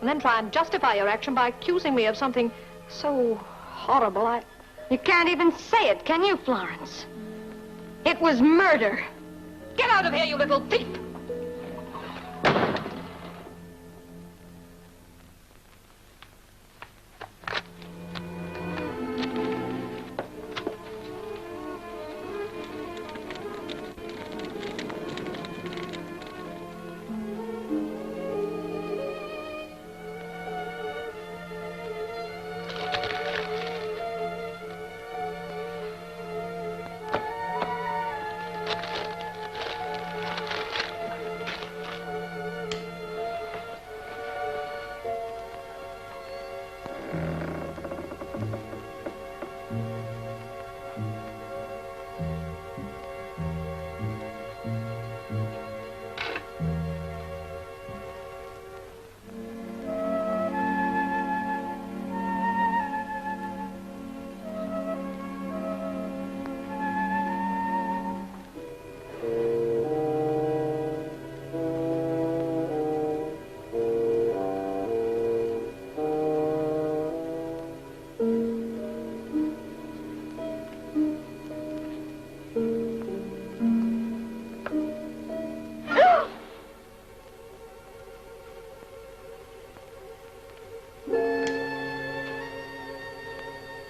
and then try and justify your action by accusing me of something so horrible? You can't even say it, can you, Florence? It was murder. Get out of here, you little thief!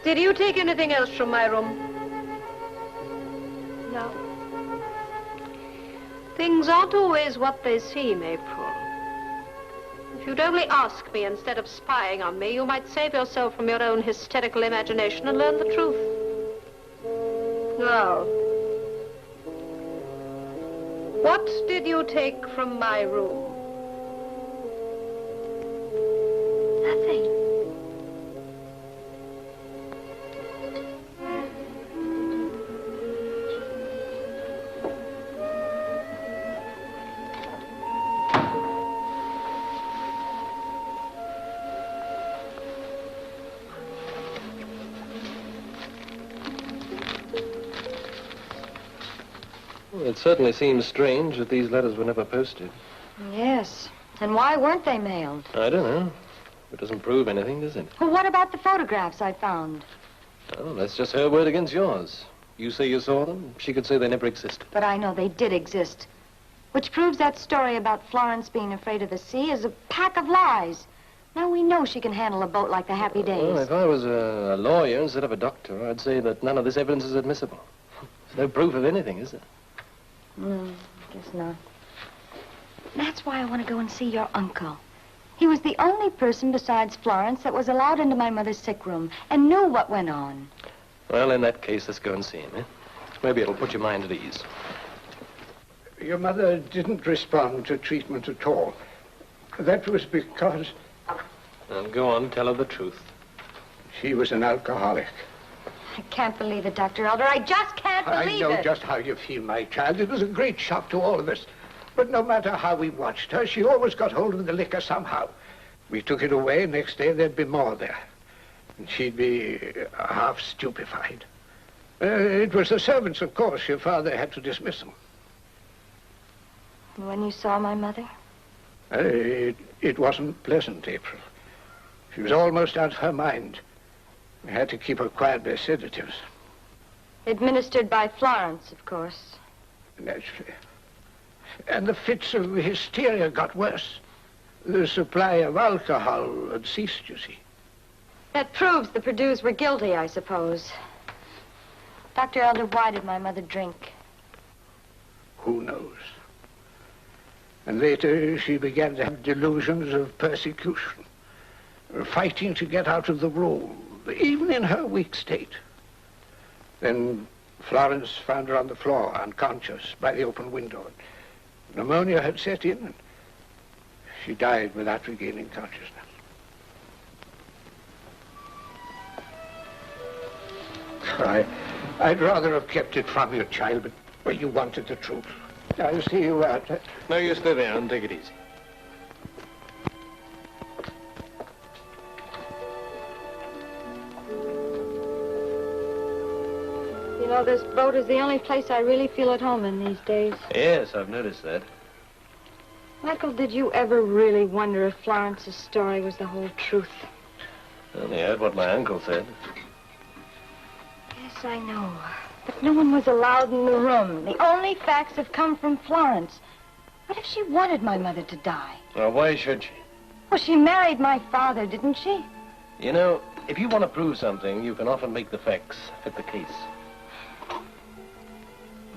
Did you take anything else from my room? No. Things aren't always what they seem, April. If you'd only ask me instead of spying on me, you might save yourself from your own hysterical imagination and learn the truth. Now, what did you take from my room? Nothing. It certainly seems strange that these letters were never posted. Yes. And why weren't they mailed? I don't know. It doesn't prove anything, does it? Well, what about the photographs I found? Oh, that's just her word against yours. You say you saw them. She could say they never existed. But I know they did exist. Which proves that story about Florence being afraid of the sea is a pack of lies. Now we know she can handle a boat like the Happy Days. Well, if I was a lawyer instead of a doctor, I'd say that none of this evidence is admissible. There's no proof of anything, is there? Guess not. That's why I want to go and see your uncle. He was the only person besides Florence that was allowed into my mother's sick room and knew what went on. Well, in that case, let's go and see him, eh? Maybe it'll put your mind at ease. Your mother didn't respond to treatment at all. That was because... Now, go on, tell her the truth. She was an alcoholic. I can't believe it, Dr. Elder. I just can't believe it. I know just how you feel, my child. It was a great shock to all of us. But no matter how we watched her, she always got hold of the liquor somehow. We took it away, next day there'd be more there. And she'd be half stupefied. It was the servants, of course. Your father had to dismiss them. When you saw my mother? It wasn't pleasant, April. She was almost out of her mind. We had to keep her quiet by sedatives. Administered by Florence, of course. Naturally. And the fits of hysteria got worse. The supply of alcohol had ceased, you see. That proves the Perdues were guilty, I suppose. Dr. Elder, why did my mother drink? Who knows? And later she began to have delusions of persecution, fighting to get out of the room, even in her weak state. Then Florence found her on the floor, unconscious, by the open window. Pneumonia had set in, and she died without regaining consciousness. I'd rather have kept it from you, child, but well, you wanted the truth. I'll see you out. No, you stay there and take it easy. You know, this boat is the only place I really feel at home in these days. Yes, I've noticed that. Michael, did you ever really wonder if Florence's story was the whole truth? I only heard what my uncle said. Yes, I know. But no one was allowed in the room. The only facts have come from Florence. What if she wanted my mother to die? Well, why should she? Well, she married my father, didn't she? You know, if you want to prove something, you can often make the facts fit the case.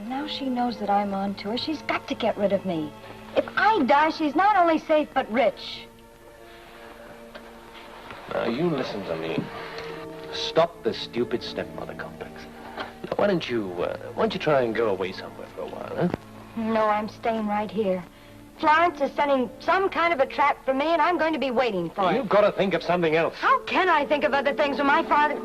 Now she knows that I'm on to her. She's got to get rid of me. If I die, she's not only safe, but rich. Now, you listen to me. Stop the stupid stepmother complex. Now, why don't you try and go away somewhere for a while, huh? No, I'm staying right here. Florence is setting some kind of a trap for me, and I'm going to be waiting for it. You've got to think of something else. How can I think of other things when my father...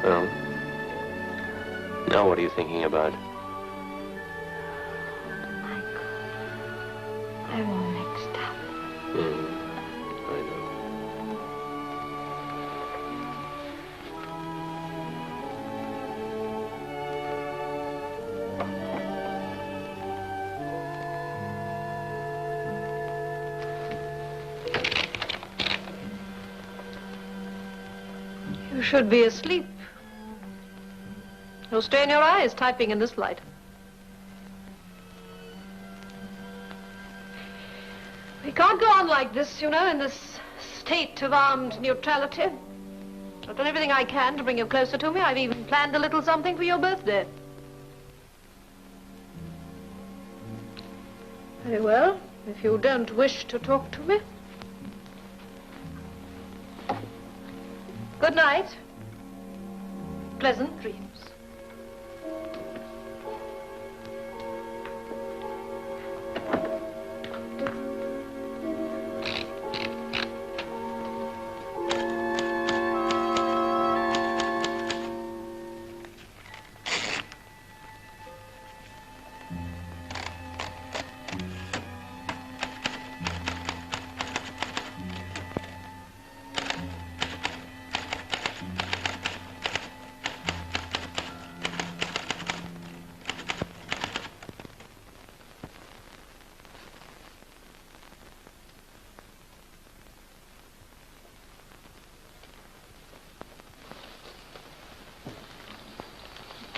Well, now what are you thinking about? Michael, I'm all mixed up. I know. You should be asleep. You'll strain your eyes typing in this light. We can't go on like this, you know, in this state of armed neutrality. I've done everything I can to bring you closer to me. I've even planned a little something for your birthday. Very well, if you don't wish to talk to me. Good night. Pleasant dreams.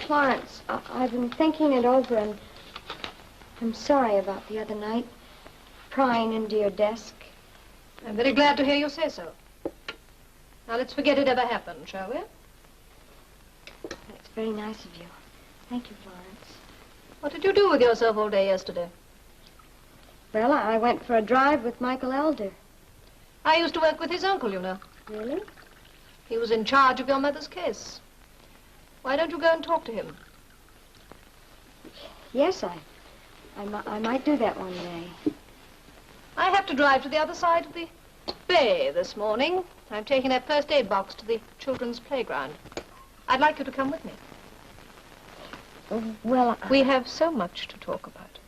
Florence, I've been thinking it over, and I'm sorry about the other night, prying into your desk. I'm very glad to hear you say so. Now let's forget it ever happened, shall we? That's very nice of you. Thank you, Florence. What did you do with yourself all day yesterday? Well, I went for a drive with Michael Elder. I used to work with his uncle, you know. Really? He was in charge of your mother's case. Why don't you go and talk to him? Yes, I might do that one day. I have to drive to the other side of the bay this morning. I'm taking that first aid box to the children's playground. I'd like you to come with me. Well, we have so much to talk about.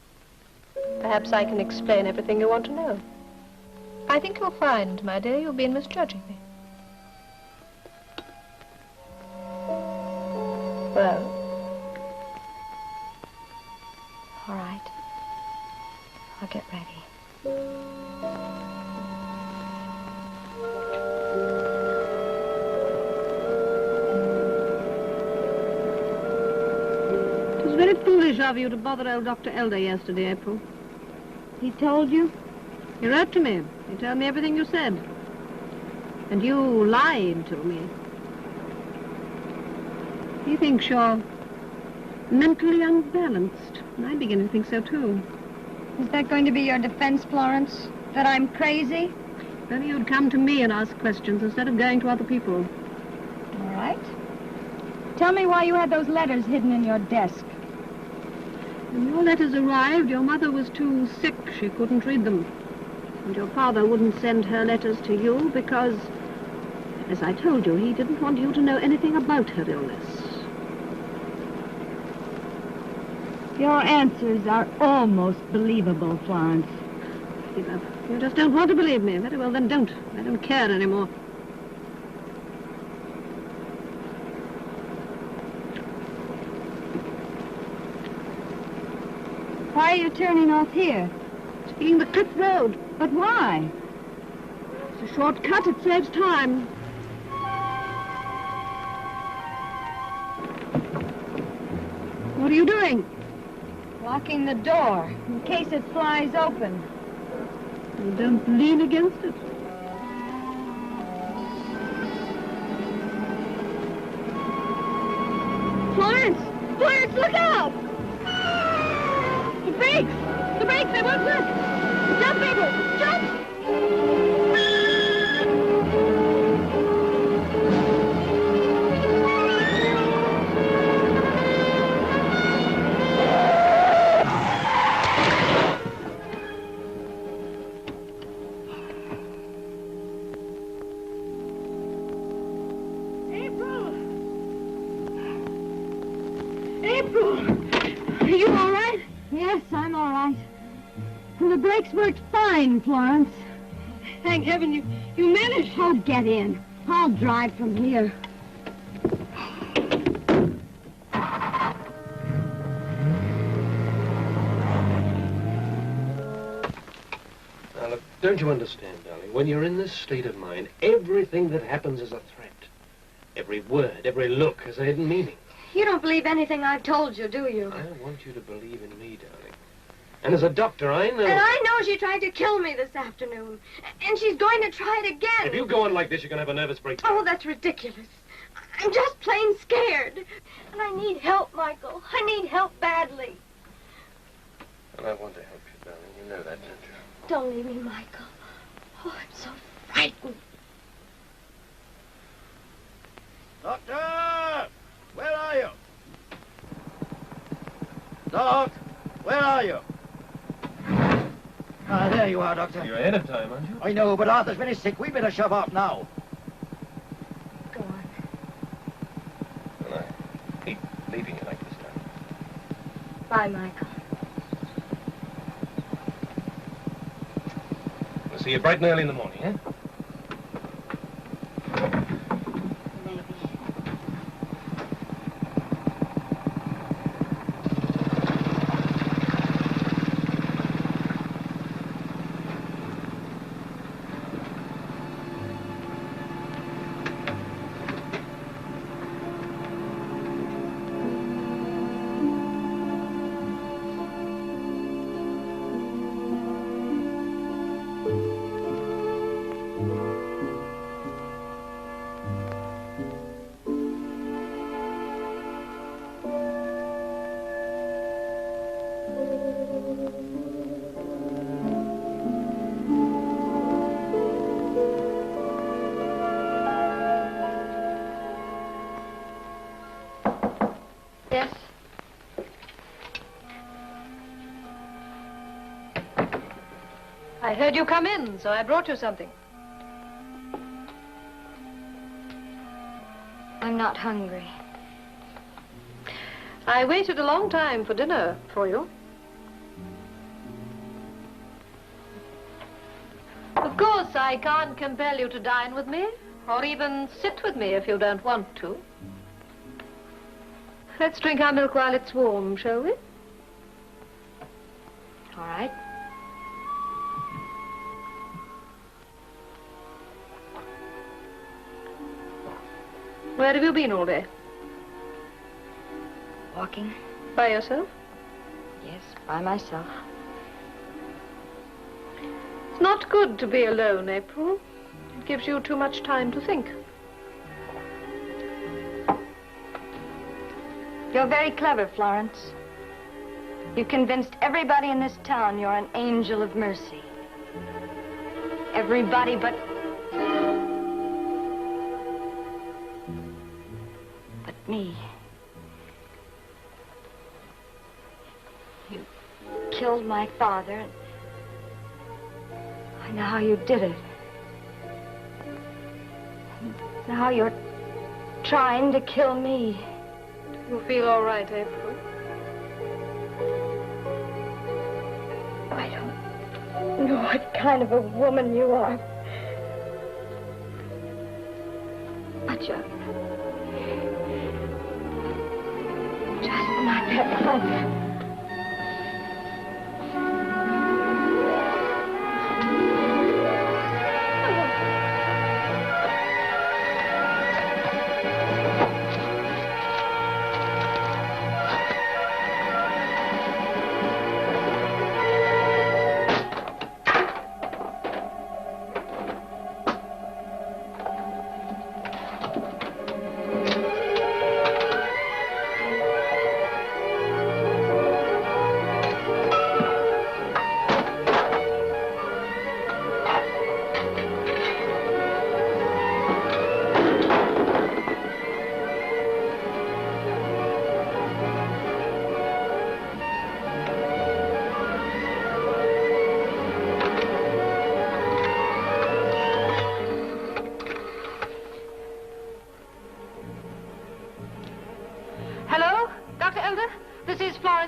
Perhaps I can explain everything you want to know. I think you'll find, my dear, you've been misjudging me. Well? All right. I'll get ready. It was very foolish of you to bother old Dr. Elder yesterday, April. He told you? He wrote to me. He told me everything you said. And you lied to me. He thinks you're mentally unbalanced. And I begin to think so, too. Is that going to be your defense, Florence? That I'm crazy? Better you'd come to me and ask questions instead of going to other people. All right. Tell me why you had those letters hidden in your desk. When your letters arrived, your mother was too sick. She couldn't read them. And your father wouldn't send her letters to you because, as I told you, he didn't want you to know anything about her illness. Your answers are almost believable, Florence. Give up. You just don't want to believe me. Very well, then don't. I don't care anymore. Why are you turning off here? Taking the cliff road. But why? It's a short cut. It saves time. What are you doing? Locking the door, in case it flies open. You don't lean against it. Florence! Florence, look out! The brakes! The brakes, they won't work! Jump, April! Jump! The brakes worked fine, Florence. Thank heaven you managed. Oh, get in. I'll drive from here. Now, look, don't you understand, darling? When you're in this state of mind, everything that happens is a threat. Every word, every look has a hidden meaning. You don't believe anything I've told you, do you? I want you to believe in me, darling. And as a doctor, I know... And I know she tried to kill me this afternoon. And she's going to try it again. If you go on like this, you're going to have a nervous breakdown. Oh, that's ridiculous. I'm just plain scared. And I need help, Michael. I need help badly. And I want to help you, darling. You know that, don't you? Don't leave me, Michael. Oh, I'm so frightened. Doctor! Where are you? Doc, where are you? Ah, there you are, Doctor. You're ahead of time, aren't you? I know, but Arthur's very sick. We better shove off now. Go on. And I hate leaving you like this, darling. Bye, Michael. We'll see you bright and early in the morning, eh? Yes? I heard you come in, so I brought you something. I'm not hungry. I waited a long time for dinner for you. Of course, I can't compel you to dine with me, or even sit with me if you don't want to. Let's drink our milk while it's warm, shall we? All right. Where have you been all day? Walking? By yourself? Yes, by myself. It's not good to be alone, April. It gives you too much time to think. You're very clever, Florence. You convinced everybody in this town you're an angel of mercy. Everybody but me. You killed my father, and I know how you did it. Now you're trying to kill me. Do you feel all right, April? I don't know what kind of a woman you are. But you're just not that woman.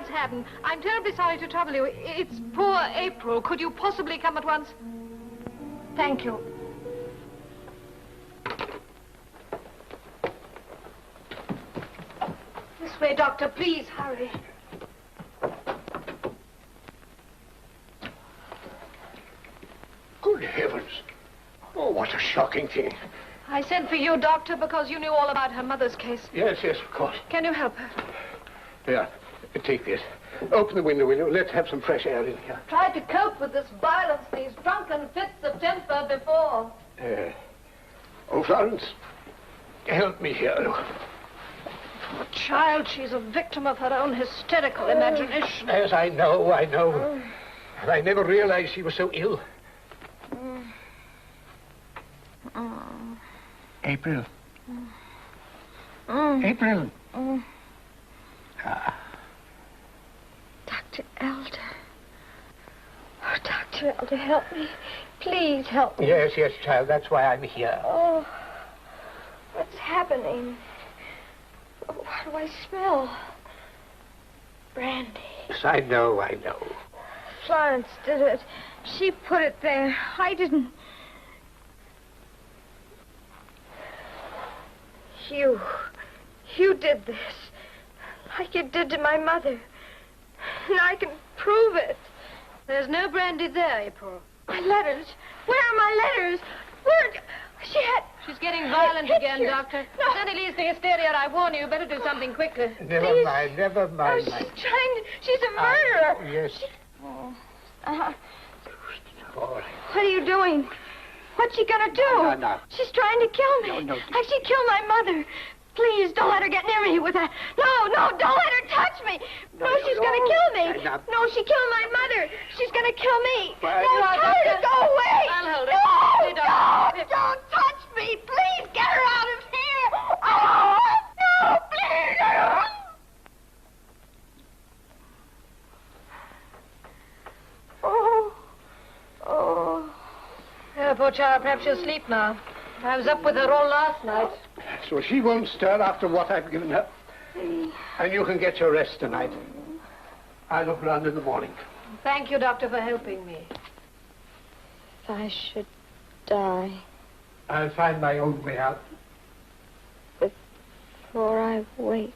Haddon, I'm terribly sorry to trouble you. It's poor April. Could you possibly come at once? Thank you. This way, Doctor. Please, hurry. Good heavens. Oh, what a shocking thing. I sent for you, Doctor, because you knew all about her mother's case. Yes, yes, of course. Can you help her? Here, take this. Open the window, will you? Let's have some fresh air in here. Tried to cope with this violence, these drunken fits of temper before. Oh, Florence, help me here. Poor child, she's a victim of her own hysterical imagination. Yes, I know. And I never realized she was so ill. April. April. Dr. Elder. Oh, Dr. Elder, help me. Please help me. Yes, child. That's why I'm here. Oh, what's happening? Oh, what do I smell? Brandy. Yes, I know. Florence did it. She put it there. I didn't. You did this. Like you did to my mother. And I can prove it. There's no brandy there, April. My letters. Where are my letters? Where... She's getting violent again, Doctor. No. If any leads to hysteria, I warn you, better do something quickly. Never mind. Oh, she's a murderer. Yes. What are you doing? What's she gonna do? No. She's trying to kill me. No. Like she killed my mother. Please, don't let her get near me with that. No, don't let her touch me. No, she's gonna kill me. No, she killed my mother. She's gonna kill me. No, tell her to go away. I'll hold her. No, don't touch me. Please, get her out of here. Oh, no, please. Oh. Yeah, poor child, perhaps she'll sleep now. I was up with her all last night. So she won't stir after what I've given her. And you can get your rest tonight. I'll look round in the morning. Thank you, Doctor, for helping me. If I should die... I'll find my own way out. Before I wake.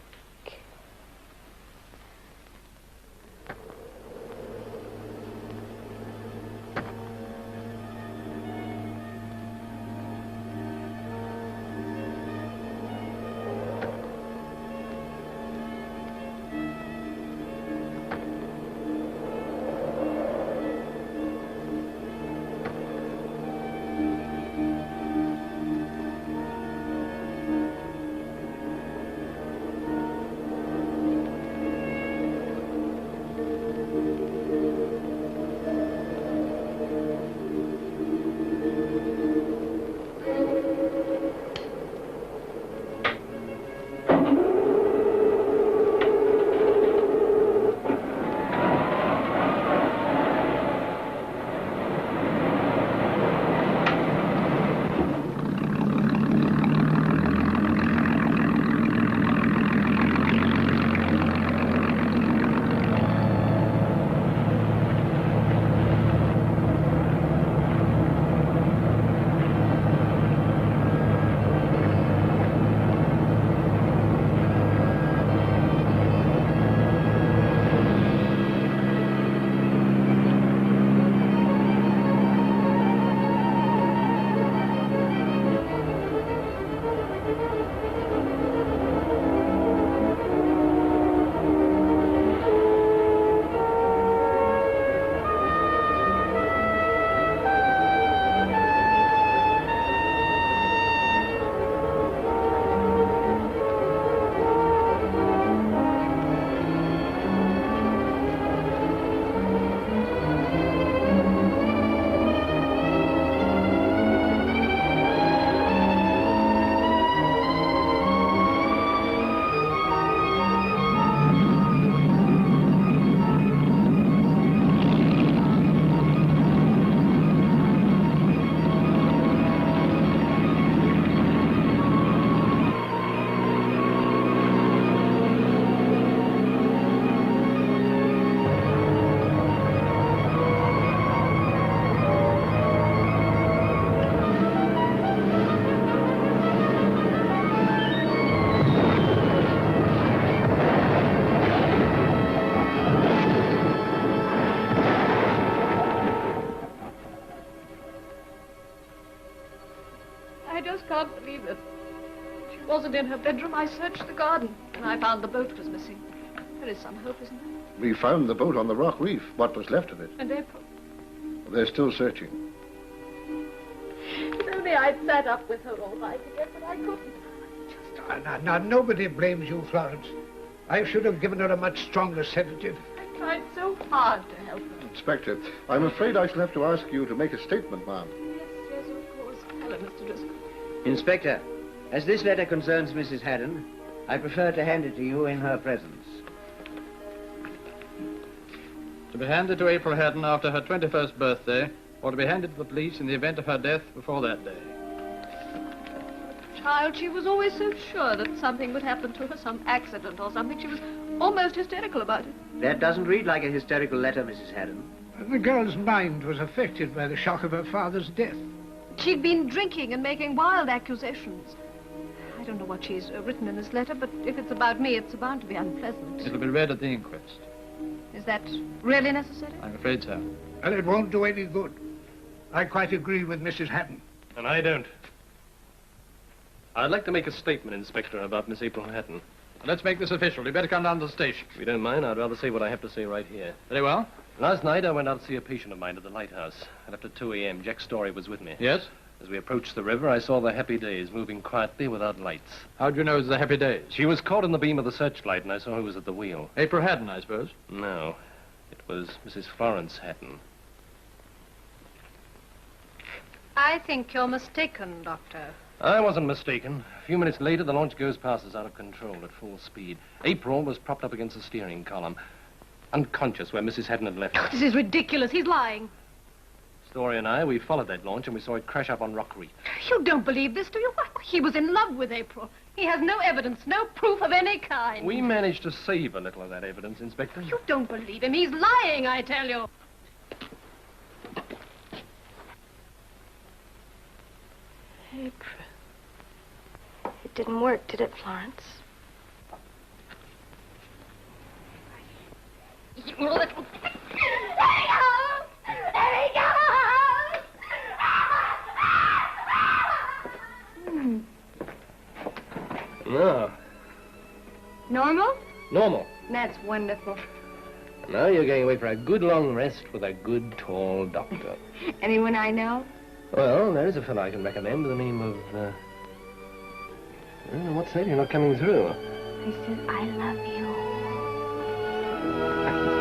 wasn't in her bedroom, I searched the garden, and I found the boat was missing. There is some hope, isn't there? We found the boat on the rock reef, what was left of it. And April? They're still searching. If only I'd sat up with her all night again, but I couldn't. Now, nobody blames you, Florence. I should have given her a much stronger sedative. I tried so hard to help her. Inspector, I'm afraid I shall have to ask you to make a statement, ma'am. Yes, of course. Hello, Mr. Driscoll. Inspector, as this letter concerns Mrs. Haddon, I prefer to hand it to you in her presence. To be handed to April Haddon after her 21st birthday, or to be handed to the police in the event of her death before that day. Child, she was always so sure that something would happen to her, some accident or something. She was almost hysterical about it. That doesn't read like a hysterical letter, Mrs. Haddon. The girl's mind was affected by the shock of her father's death. She'd been drinking and making wild accusations. I don't know what she's written in this letter, but if it's about me, it's bound to be unpleasant. It'll be read at the inquest. Is that really necessary? I'm afraid so. Well, it won't do any good. I quite agree with Mrs. Haddon. And I don't. I'd like to make a statement, Inspector, about Miss April Haddon. Let's make this official. You'd better come down to the station. If you don't mind, I'd rather say what I have to say right here. Very well. Last night, I went out to see a patient of mine at the lighthouse. And after 2 a.m., Jack Story was with me. Yes? As we approached the river, I saw the Happy Days moving quietly without lights. How'd you know it was the Happy Days? She was caught in the beam of the searchlight, and I saw who was at the wheel. April Haddon, I suppose? No. It was Mrs. Florence Haddon. I think you're mistaken, Doctor. I wasn't mistaken. A few minutes later, the launch goes past us out of control at full speed. April was propped up against the steering column, unconscious where Mrs. Haddon had left her. This is ridiculous. He's lying. Story and I, we followed that launch and we saw it crash up on Rock Reef. You don't believe this, do you? He was in love with April. He has no evidence, no proof of any kind. We managed to save a little of that evidence, Inspector. You don't believe him. He's lying, I tell you. April. It didn't work, did it, Florence? You little... No. Normal? Normal. That's wonderful. Now you're going away for a good long rest with a good tall doctor. Anyone I know? Well, there is a fellow I can recommend by the name of, what's that? You're not coming through. I said, I love you.